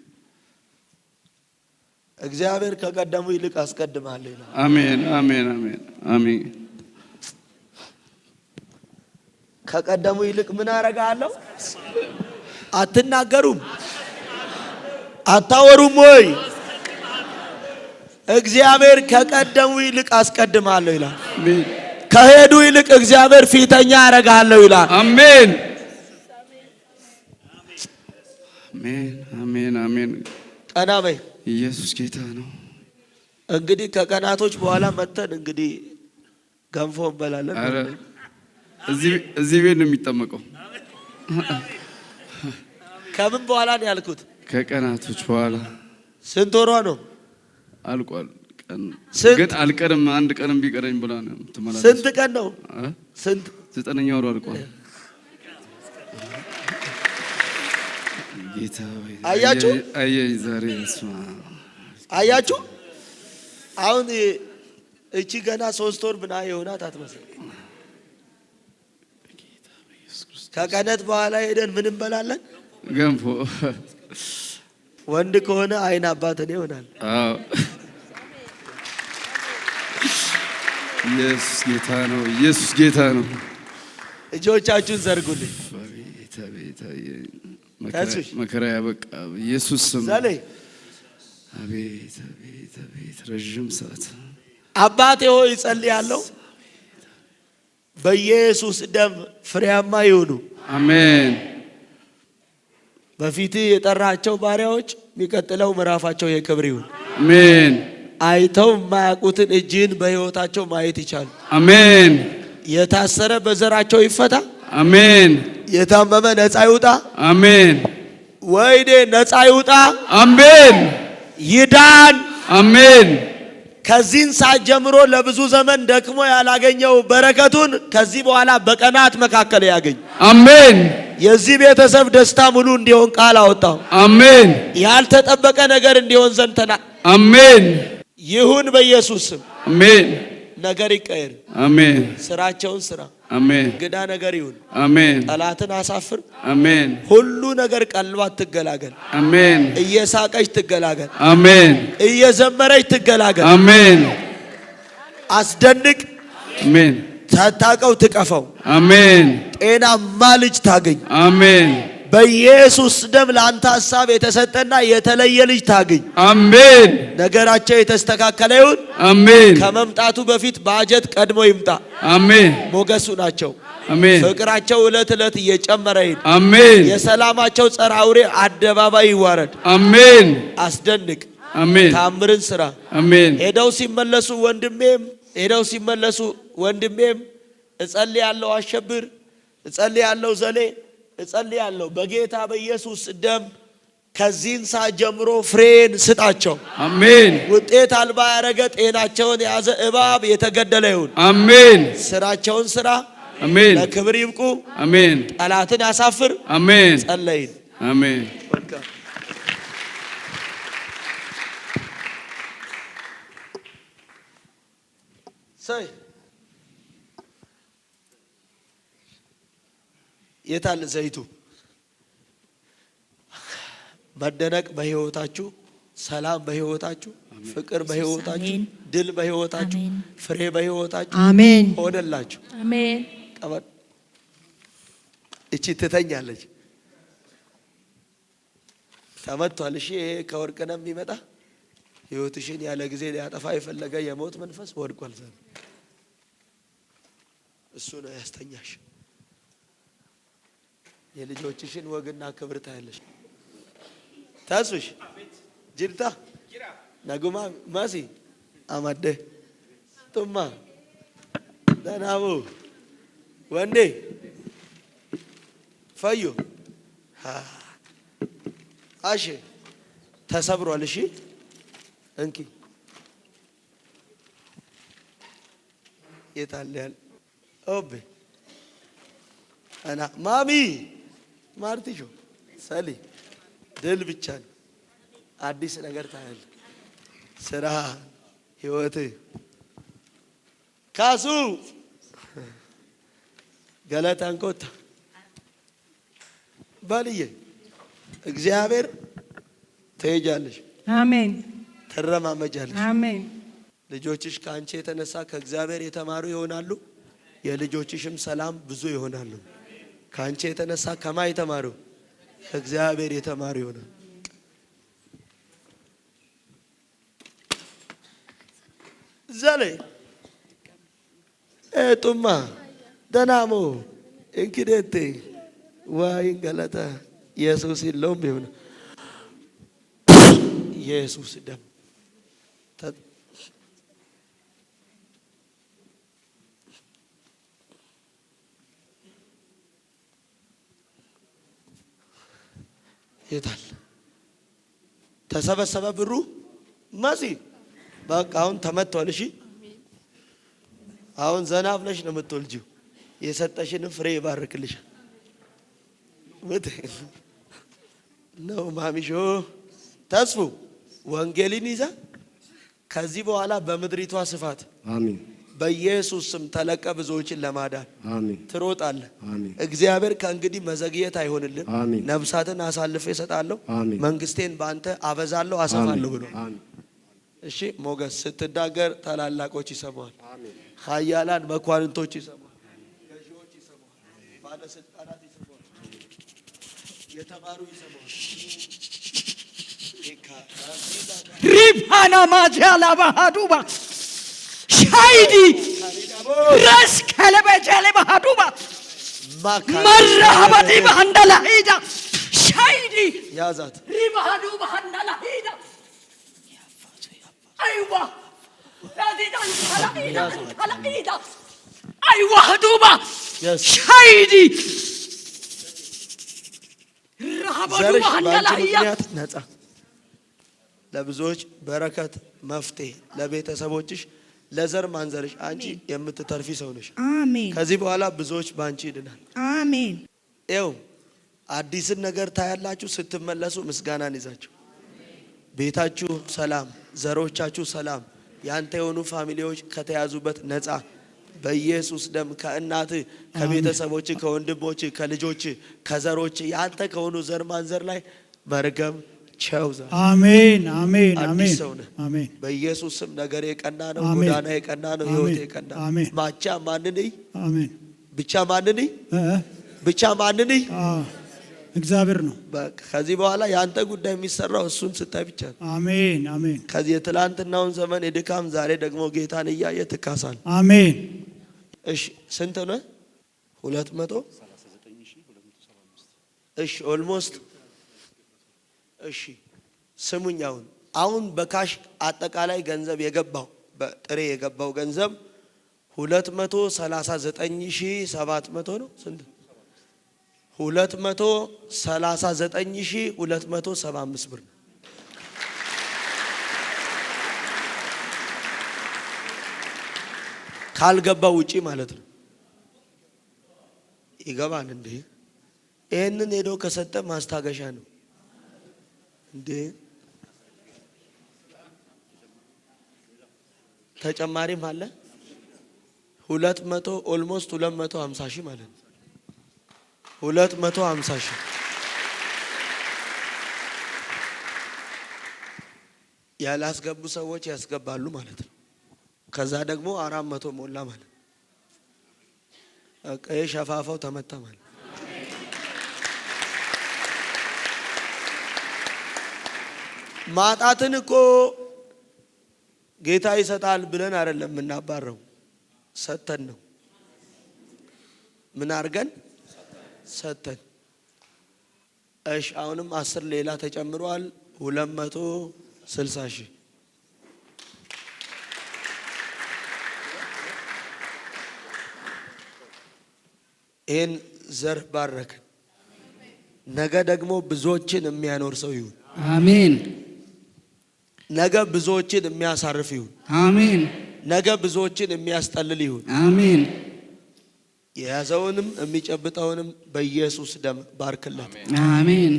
A: እግዚአብሔር ከቀደሙ ይልቅ አስቀድማለሁ ይላል።
G: አሜን አሜን አሜን አሜን።
A: ከቀደሙ ይልቅ ምን አረጋለሁ? አትናገሩም? አታወሩም ወይ? እግዚአብሔር ከቀደሙ ይልቅ አስቀድማለሁ ይላል። ከሄዱ ይልቅ እግዚአብሔር ፊተኛ አረጋለሁ ይላል።
G: አሜን አሜን አሜን አሜን።
A: ቀና በይ።
G: ኢየሱስ ጌታ ነው።
A: እንግዲህ ከቀናቶች በኋላ መተን እንግዲህ ገንፎ እንበላለን።
G: አረ እዚህ ቤት ነው የሚጠመቀው።
A: ከምን በኋላ ነው ያልኩት?
G: ከቀናቶች በኋላ።
A: ስንት ወሯ ነው?
G: አልቋል። ግን አልቀርም። አንድ ቀንም ቢቀረኝ ብላ ነው ተመላለስ።
A: ስንት ቀን ነው? ስንት?
G: 9ኛ ወሩ አልቋል። ጌታ ወይ
A: አያችሁ?
G: አየኝ ዛሬ እስማ
A: አያችሁ? አሁን እቺ ገና 3 ወር ብና የሆናት አትመስል። ከቀናት በኋላ ሄደን ምን እንበላለን?
G: ገንፎ።
A: ወንድ ከሆነ አይን አባት እኔ ይሆናል።
G: አዎ ኢየሱስ ጌታ ነው። ኢየሱስ ጌታ ነው።
A: እጆቻችሁን ዘርጉልኝ።
G: መከራ ያበቃ ኢየሱስ ስም።
A: አቤት
G: አቤት አቤት። ረጅም ሰዓት
A: አባቴ ሆይ ጸልያለሁ፣ በኢየሱስ ደም ፍሬያማ ይሁኑ።
G: አሜን።
A: በፊት የጠራቸው ባሪያዎች የሚቀጥለው ምዕራፋቸው የክብር ይሁን።
G: አሜን።
A: አይተው የማያውቁትን እጅህን በሕይወታቸው ማየት ይቻል።
G: አሜን።
A: የታሰረ በዘራቸው ይፈታ።
G: አሜን።
A: የታመመ ነፃ ይውጣ።
G: አሜን።
A: ወይኔ ነፃ ይውጣ።
G: አሜን።
A: ይዳን።
G: አሜን።
A: ከዚህን ሰዓት ጀምሮ ለብዙ ዘመን ደክሞ ያላገኘው በረከቱን ከዚህ በኋላ በቀናት መካከል ያገኝ።
G: አሜን።
A: የዚህ ቤተሰብ ደስታ ሙሉ እንዲሆን ቃል አወጣው።
G: አሜን።
A: ያልተጠበቀ ነገር እንዲሆን ዘንድ
G: አሜን።
A: ይሁን በኢየሱስ ስም።
G: አሜን።
A: ነገር ይቀየር።
G: አሜን።
A: ስራቸውን ስራ።
G: አሜን።
A: ግዳ ነገር ይሁን።
G: አሜን።
A: ጠላትን አሳፍር።
G: አሜን።
A: ሁሉ ነገር ቀልባት ትገላገል።
G: አሜን።
A: እየሳቀች ትገላገል።
G: አሜን።
A: እየዘመረች ትገላገል።
G: አሜን።
A: አስደንቅ።
G: አሜን።
A: ታታቀው ትቀፈው።
G: አሜን።
A: ጤናማ ልጅ ታገኝ።
G: አሜን።
A: በኢየሱስ ደም ለአንተ ሐሳብ የተሰጠና የተለየ ልጅ ታገኝ።
G: አሜን።
A: ነገራቸው የተስተካከለ ይሁን።
G: አሜን።
A: ከመምጣቱ በፊት ባጀት ቀድሞ ይምጣ።
G: አሜን።
A: ሞገሱ ናቸው።
G: አሜን።
A: ፍቅራቸው ዕለት ዕለት እየጨመረ ይሄድ።
G: አሜን።
A: የሰላማቸው ጸረ አውሬ አደባባይ ይዋረድ።
G: አሜን።
A: አስደንቅ።
G: አሜን።
A: ታምርን ስራ።
G: አሜን።
A: ሄደው ሲመለሱ ወንድሜም እጸልያለሁ። አሸብር እጸልያለሁ። ዘሌ እጸልያለሁ። በጌታ በኢየሱስ ደም ከዚህን ሰዓት ጀምሮ ፍሬን ስጣቸው።
G: አሜን።
A: ውጤት አልባ ያረገ ጤናቸውን የያዘ እባብ የተገደለ ይሁን።
G: አሜን።
A: ስራቸውን ስራ።
G: አሜን።
A: ለክብር ይብቁ።
G: አሜን።
A: ጠላትን ያሳፍር።
G: አሜን።
A: ጸለይን።
G: አሜን።
A: ሰይ የታለ ዘይቱ? መደነቅ በህይወታችሁ፣ ሰላም በህይወታችሁ፣ ፍቅር በህይወታችሁ፣ ድል በህይወታችሁ፣ ፍሬ በህይወታችሁ
D: አሜን
A: ሆነላችሁ።
C: አሜን።
A: ቀበል እቺ ትተኛለች። ተመቷል። እሺ ይሄ ከወርቅ ነው የሚመጣ። ህይወትሽን ያለ ጊዜ ሊያጠፋ የፈለገ የሞት መንፈስ ወድቋል። እሱ ነው ያስተኛሽ። የልጆችሽን ወግና ክብር ታያለሽ። ታስብሽ ጅርታ ነጉማ ማሲ አማደ ጡማ ደናቡ ወንዴ ፈዩ አሽ ተሰብሯል። እሺ እንኪ የታለያል ኦቤ አና ማሚ ማርቲሾ ሰሊ ድል ብቻ ነው። አዲስ ነገር ታያለ። ስራ ህይወት ካሱ ገለታን ኮታ ባልዬ እግዚአብሔር ትሄጃለሽ።
D: አሜን።
A: ትረማመጃለሽ።
D: አሜን።
A: ልጆችሽ ከአንቺ የተነሳ ከእግዚአብሔር የተማሩ ይሆናሉ። የልጆችሽም ሰላም ብዙ ይሆናሉ። ከአንቺ የተነሳ ከማ የተማሩ ከእግዚአብሔር የተማሩ ይሆናል። ዘለ ጡማ ደናሞ እንክደቴ ዋይን ገለታ ኢየሱስ ይለውም ይሁን ኢየሱስ ደም የታል ተሰበሰበ ብሩ ማሲ በቃ አሁን ተመቷል። እሺ አሁን ዘና ብለሽ ነው የምትወልጂው። የሰጠሽን ፍሬ ይባርክልሻል። ነው ማሚሾ ተስፉ ወንጌልን ይዛ ከዚህ በኋላ በምድሪቷ ስፋት
J: አሜን
A: በኢየሱስ ስም ተለቀ ብዙዎችን ለማዳን
J: አሜን
A: ትሮጣለህ።
J: አሜን
A: እግዚአብሔር ከእንግዲህ መዘግየት አይሆንልም።
J: አሜን
A: ነፍሳትን አሳልፌ እሰጣለሁ፣ መንግስቴን ባንተ አበዛለሁ፣ አሰፋለሁ ብሎ እሺ። ሞገስ ስትናገር ታላላቆች ይሰማዋል። ኃያላን መኳንንቶች ይሰማዋል። ገዢዎች ይሰማዋል። ባለስልጣናት ይሰማዋል። የተማሩ ይሰማዋል።
H: ሪፋና ማጃላ ባሃዱባ ሻይዲ ራስ ከለበጃለ ባሃዱባ መራሃባቲ ባንዳላ ሄዳ ሻይዲ
A: ያዛት
H: ሪባሃዱ ባህናላ ሄዳ አይዋ ላዚዳን ሀላኢዳ አይዋ ዱባ ሻይዲ ረሃባዱ
A: ዘርሽ
H: ባህናላ
A: በአንቺ
H: ያ
A: ምክንያት ነፃ፣ ለብዙዎች በረከት መፍትሄ፣ ለቤተሰቦችሽ ለዘር ማንዘርሽ አንቺ የምትተርፊ ሰው ነሽ።
D: አሜን
A: ከዚህ በኋላ ብዙዎች ባንቺ ይድናል።
D: አሜን
A: ይኸው አዲስን ነገር ታያላችሁ። ስትመለሱ ምስጋናን ይዛችሁ ቤታችሁ ሰላም፣ ዘሮቻችሁ ሰላም፣ ያንተ የሆኑ ፋሚሊዎች ከተያዙበት ነፃ በኢየሱስ ደም ከእናት ከቤተሰቦች ከወንድሞች ከልጆች ከዘሮች ያንተ ከሆኑ ዘር ማንዘር ላይ መርገም ቸውዛ።
J: አሜን አሜን አሜን
A: አዲስ ሰው ነህ።
J: አሜን
A: በኢየሱስ ስም ነገር የቀና ነው፣
J: አሜን።
A: ጎዳና የቀና ነው፣ ህይወት
J: አሜን።
A: የቀና
J: አሜን።
A: ማቻ ማንንይ
J: አሜን
A: ብቻ ማንንይ ብቻ ማንንይ
J: እግዚአብሔር ነው።
A: በቃ ከዚህ በኋላ ያንተ ጉዳይ የሚሰራው እሱን ስታይ ብቻ ነው።
J: አሜን አሜን
A: ከዚህ የትላንትናውን ዘመን የድካም ዛሬ ደግሞ ጌታን እያየ ትካሳል።
J: አሜን።
A: እሺ ስንት ነው? 200 እሺ ኦልሞስት እሺ ስሙኝ። አሁን በካሽ አጠቃላይ ገንዘብ የገባው በጥሬ የገባው ገንዘብ 239700 ነው። ስንት? 239275 ብር ነው። ካልገባው ውጪ ማለት ነው። ይገባል እንዴ? ይሄንን ሄዶ ከሰጠ ማስታገሻ ነው እንዴ? ተጨማሪም አለ 200 ኦልሞስት 250 ሺህ ማለት ነው። 250 ሺህ ያላስገቡ ሰዎች ያስገባሉ ማለት ነው። ከዛ ደግሞ 400 ሞላ ማለት ቀይ ሸፋፋው ተመታ ማለት ማጣትን እኮ ጌታ ይሰጣል ብለን አይደለም የምናባረው፣ ሰተን ነው። ምን አድርገን ሰተን። እሺ አሁንም 10 ሌላ ተጨምሯል። 260 ሺህ ይህን ዘር ባረክን። ነገ ደግሞ ብዙዎችን የሚያኖር ሰው ይሁን።
B: አሜን።
A: ነገ ብዙዎችን የሚያሳርፍ ይሁን።
B: አሜን።
A: ነገ ብዙዎችን የሚያስጠልል ይሁን።
B: አሜን።
A: የያዘውንም የሚጨብጠውንም በኢየሱስ ደም ባርክለት።
B: አሜን።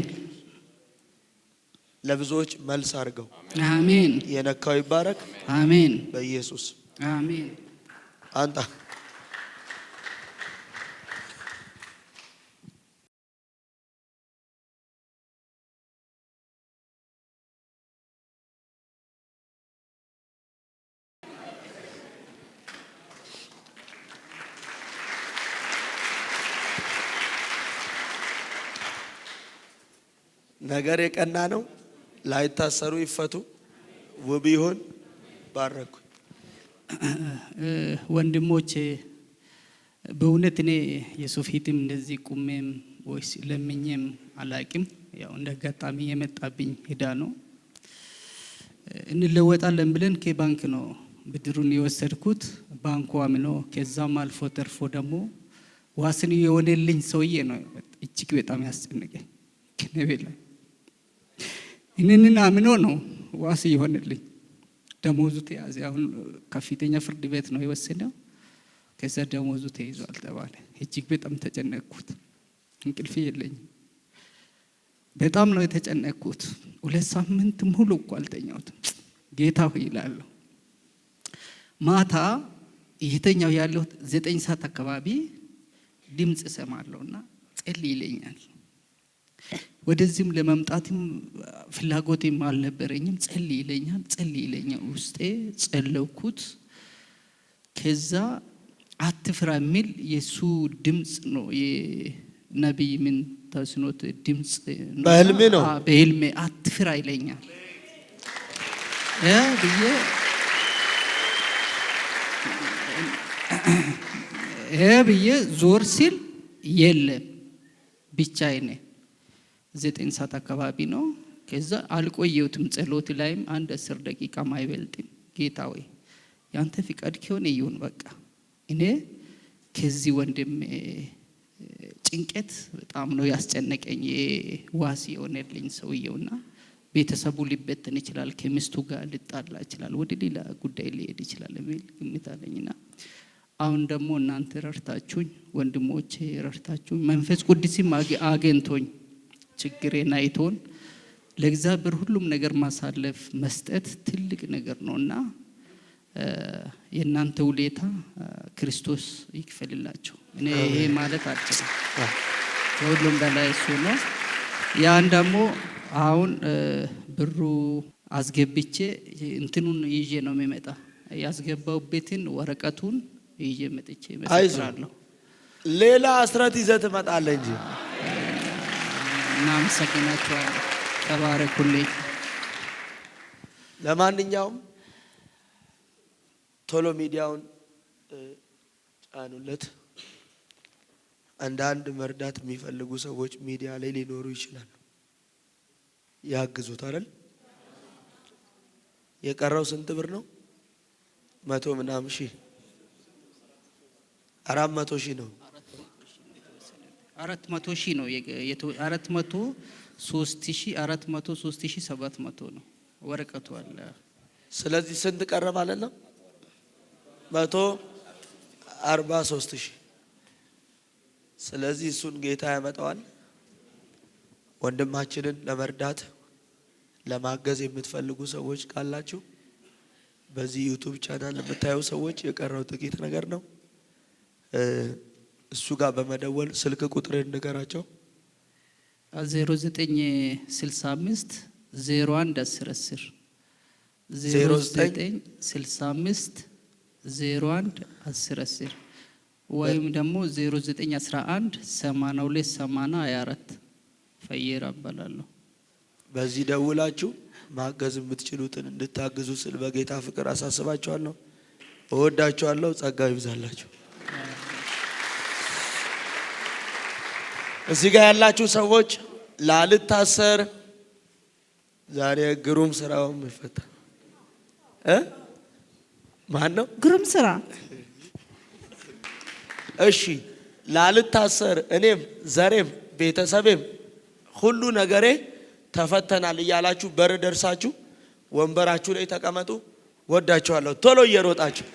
A: ለብዙዎች መልስ አድርገው።
B: አሜን።
A: የነካው ይባረክ።
B: አሜን።
A: በኢየሱስ
B: አሜን።
A: አንጣ ነገር የቀና ነው። ላይታሰሩ ይፈቱ። ውብ ይሁን። ባረኩ።
B: ወንድሞቼ በእውነት እኔ የሰው ፊትም እንደዚህ ቁሜም ወይስ ለምኜም አላቅም። ያው እንደ አጋጣሚ የመጣብኝ ሄዳ ነው። እንለወጣለን ብለን ከባንክ ነው ብድሩን የወሰድኩት። ባንኩ አምኖ ከዛም አልፎ ተርፎ ደግሞ ዋስን የሆነልኝ ሰውዬ ነው እጅግ በጣም ያስጨነቀኝ። ከነቤላ እኔንን አምኖ ነው ዋስ የሆነልኝ። ደሞዙ ተያዘ። አሁን ከፍተኛ ፍርድ ቤት ነው የወሰነው። ከዛ ደሞዙ ተይዟል ተባለ። እጅግ በጣም ተጨነቅኩት። እንቅልፍ የለኝም። በጣም ነው የተጨነቅኩት። 2 ሳምንት ሙሉ እኮ አልተኛሁትም። ጌታ ሆይ እላለሁ። ማታ እየተኛሁ ያለሁት 9 ሰዓት አካባቢ ድምፅ እሰማለሁና ጸልይ ይለኛል። ወደዚህም ለመምጣትም ፍላጎትም አልነበረኝም። ጸልይ ይለኛል። ውስጤ ጸለይኩት። ከዛ አትፍራ የሚል የሱ ድምፅ ነው። የነቢይ ምን ተስኖት ድምፅ
A: በህልሜ ነው።
B: በህልሜ አትፍራ ይለኛል ብዬ ዞር ሲል የለም ብቻዬን። 9 ሰዓት አካባቢ ነው። ከዛ አልቆየሁትም። ጸሎት ላይም አንድ 10 ደቂቃ ማይበልጥም ጌታ ወይ ያንተ ፍቃድ ከሆነ ይሁን በቃ እኔ ከዚህ ወንድም ጭንቀት በጣም ነው ያስጨነቀኝ። ዋስ የሆነልኝ ሰውየውና ቤተሰቡ ሊበተን ይችላል፣ ከሚስቱ ጋር ሊጣላ ይችላል፣ ወደ ሌላ ጉዳይ ሊሄድ ይችላል የሚል ግምት አለኝና አሁን ደግሞ እናንተ ረድታችሁኝ፣ ወንድሞቼ ረድታችሁኝ፣ መንፈስ ቅዱስም አገንቶኝ ችግሬን አይቶን ለእግዚአብሔር ሁሉም ነገር ማሳለፍ መስጠት ትልቅ ነገር ነውና የእናንተ ውለታ ክርስቶስ ይክፈልላችሁ። እኔ ይሄ ማለት አልችልም። ከሁሉም በላይ እሱ ነው። ያን ደግሞ አሁን ብሩ አስገብቼ እንትኑን ይዤ ነው የሚመጣ። ያስገባውበትን ወረቀቱን ይዤ መጥቼ መስክራለሁ።
A: ሌላ አስራት ይዘህ ትመጣለህ እንጂ።
B: እናመሰግናችኋለን። ተባረኩልኝ።
A: ለማንኛውም ቶሎ ሚዲያውን ጫኑለት። አንዳንድ መርዳት የሚፈልጉ ሰዎች ሚዲያ ላይ ሊኖሩ ይችላሉ። ያግዙት አይደል? የቀረው ስንት ብር ነው? 100 ምናምን ሺህ 400 ሺህ ነው።
B: 400 ሺህ ነው። 400 3400 ነው ወረቀቱ አለ።
A: ስለዚህ ስንት ቀረ ማለት ነው? 143 ሺህ። ስለዚህ እሱን ጌታ ያመጣዋል። ወንድማችንን ለመርዳት ለማገዝ የምትፈልጉ ሰዎች ካላችሁ በዚህ ዩቲዩብ ቻናል የምታዩ ሰዎች የቀረው ጥቂት ነገር ነው። እሱ ጋር በመደወል ስልክ ቁጥርን ንገራቸው።
B: 0965 01 10 0965 01 10 ወይም ደግሞ 0911 82 80 24 ፈየራ እባላለሁ።
A: በዚህ ደውላችሁ ማገዝ የምትችሉትን እንድታግዙ ስል በጌታ ፍቅር አሳስባችኋለሁ። እወዳችኋለሁ። ጸጋው ይብዛላችሁ። እዚህ ጋር ያላችሁ ሰዎች ላልታሰር ዛሬ ግሩም ስራው ይፈታ ማን ነው?
D: ግሩም ስራ።
A: እሺ ላልታሰር እኔም ዘሬም ቤተሰቤም ሁሉ ነገሬ ተፈተናል እያላችሁ በር ደርሳችሁ ወንበራችሁ ላይ ተቀመጡ። ወዳችኋለሁ። ቶሎ እየሮጣችሁ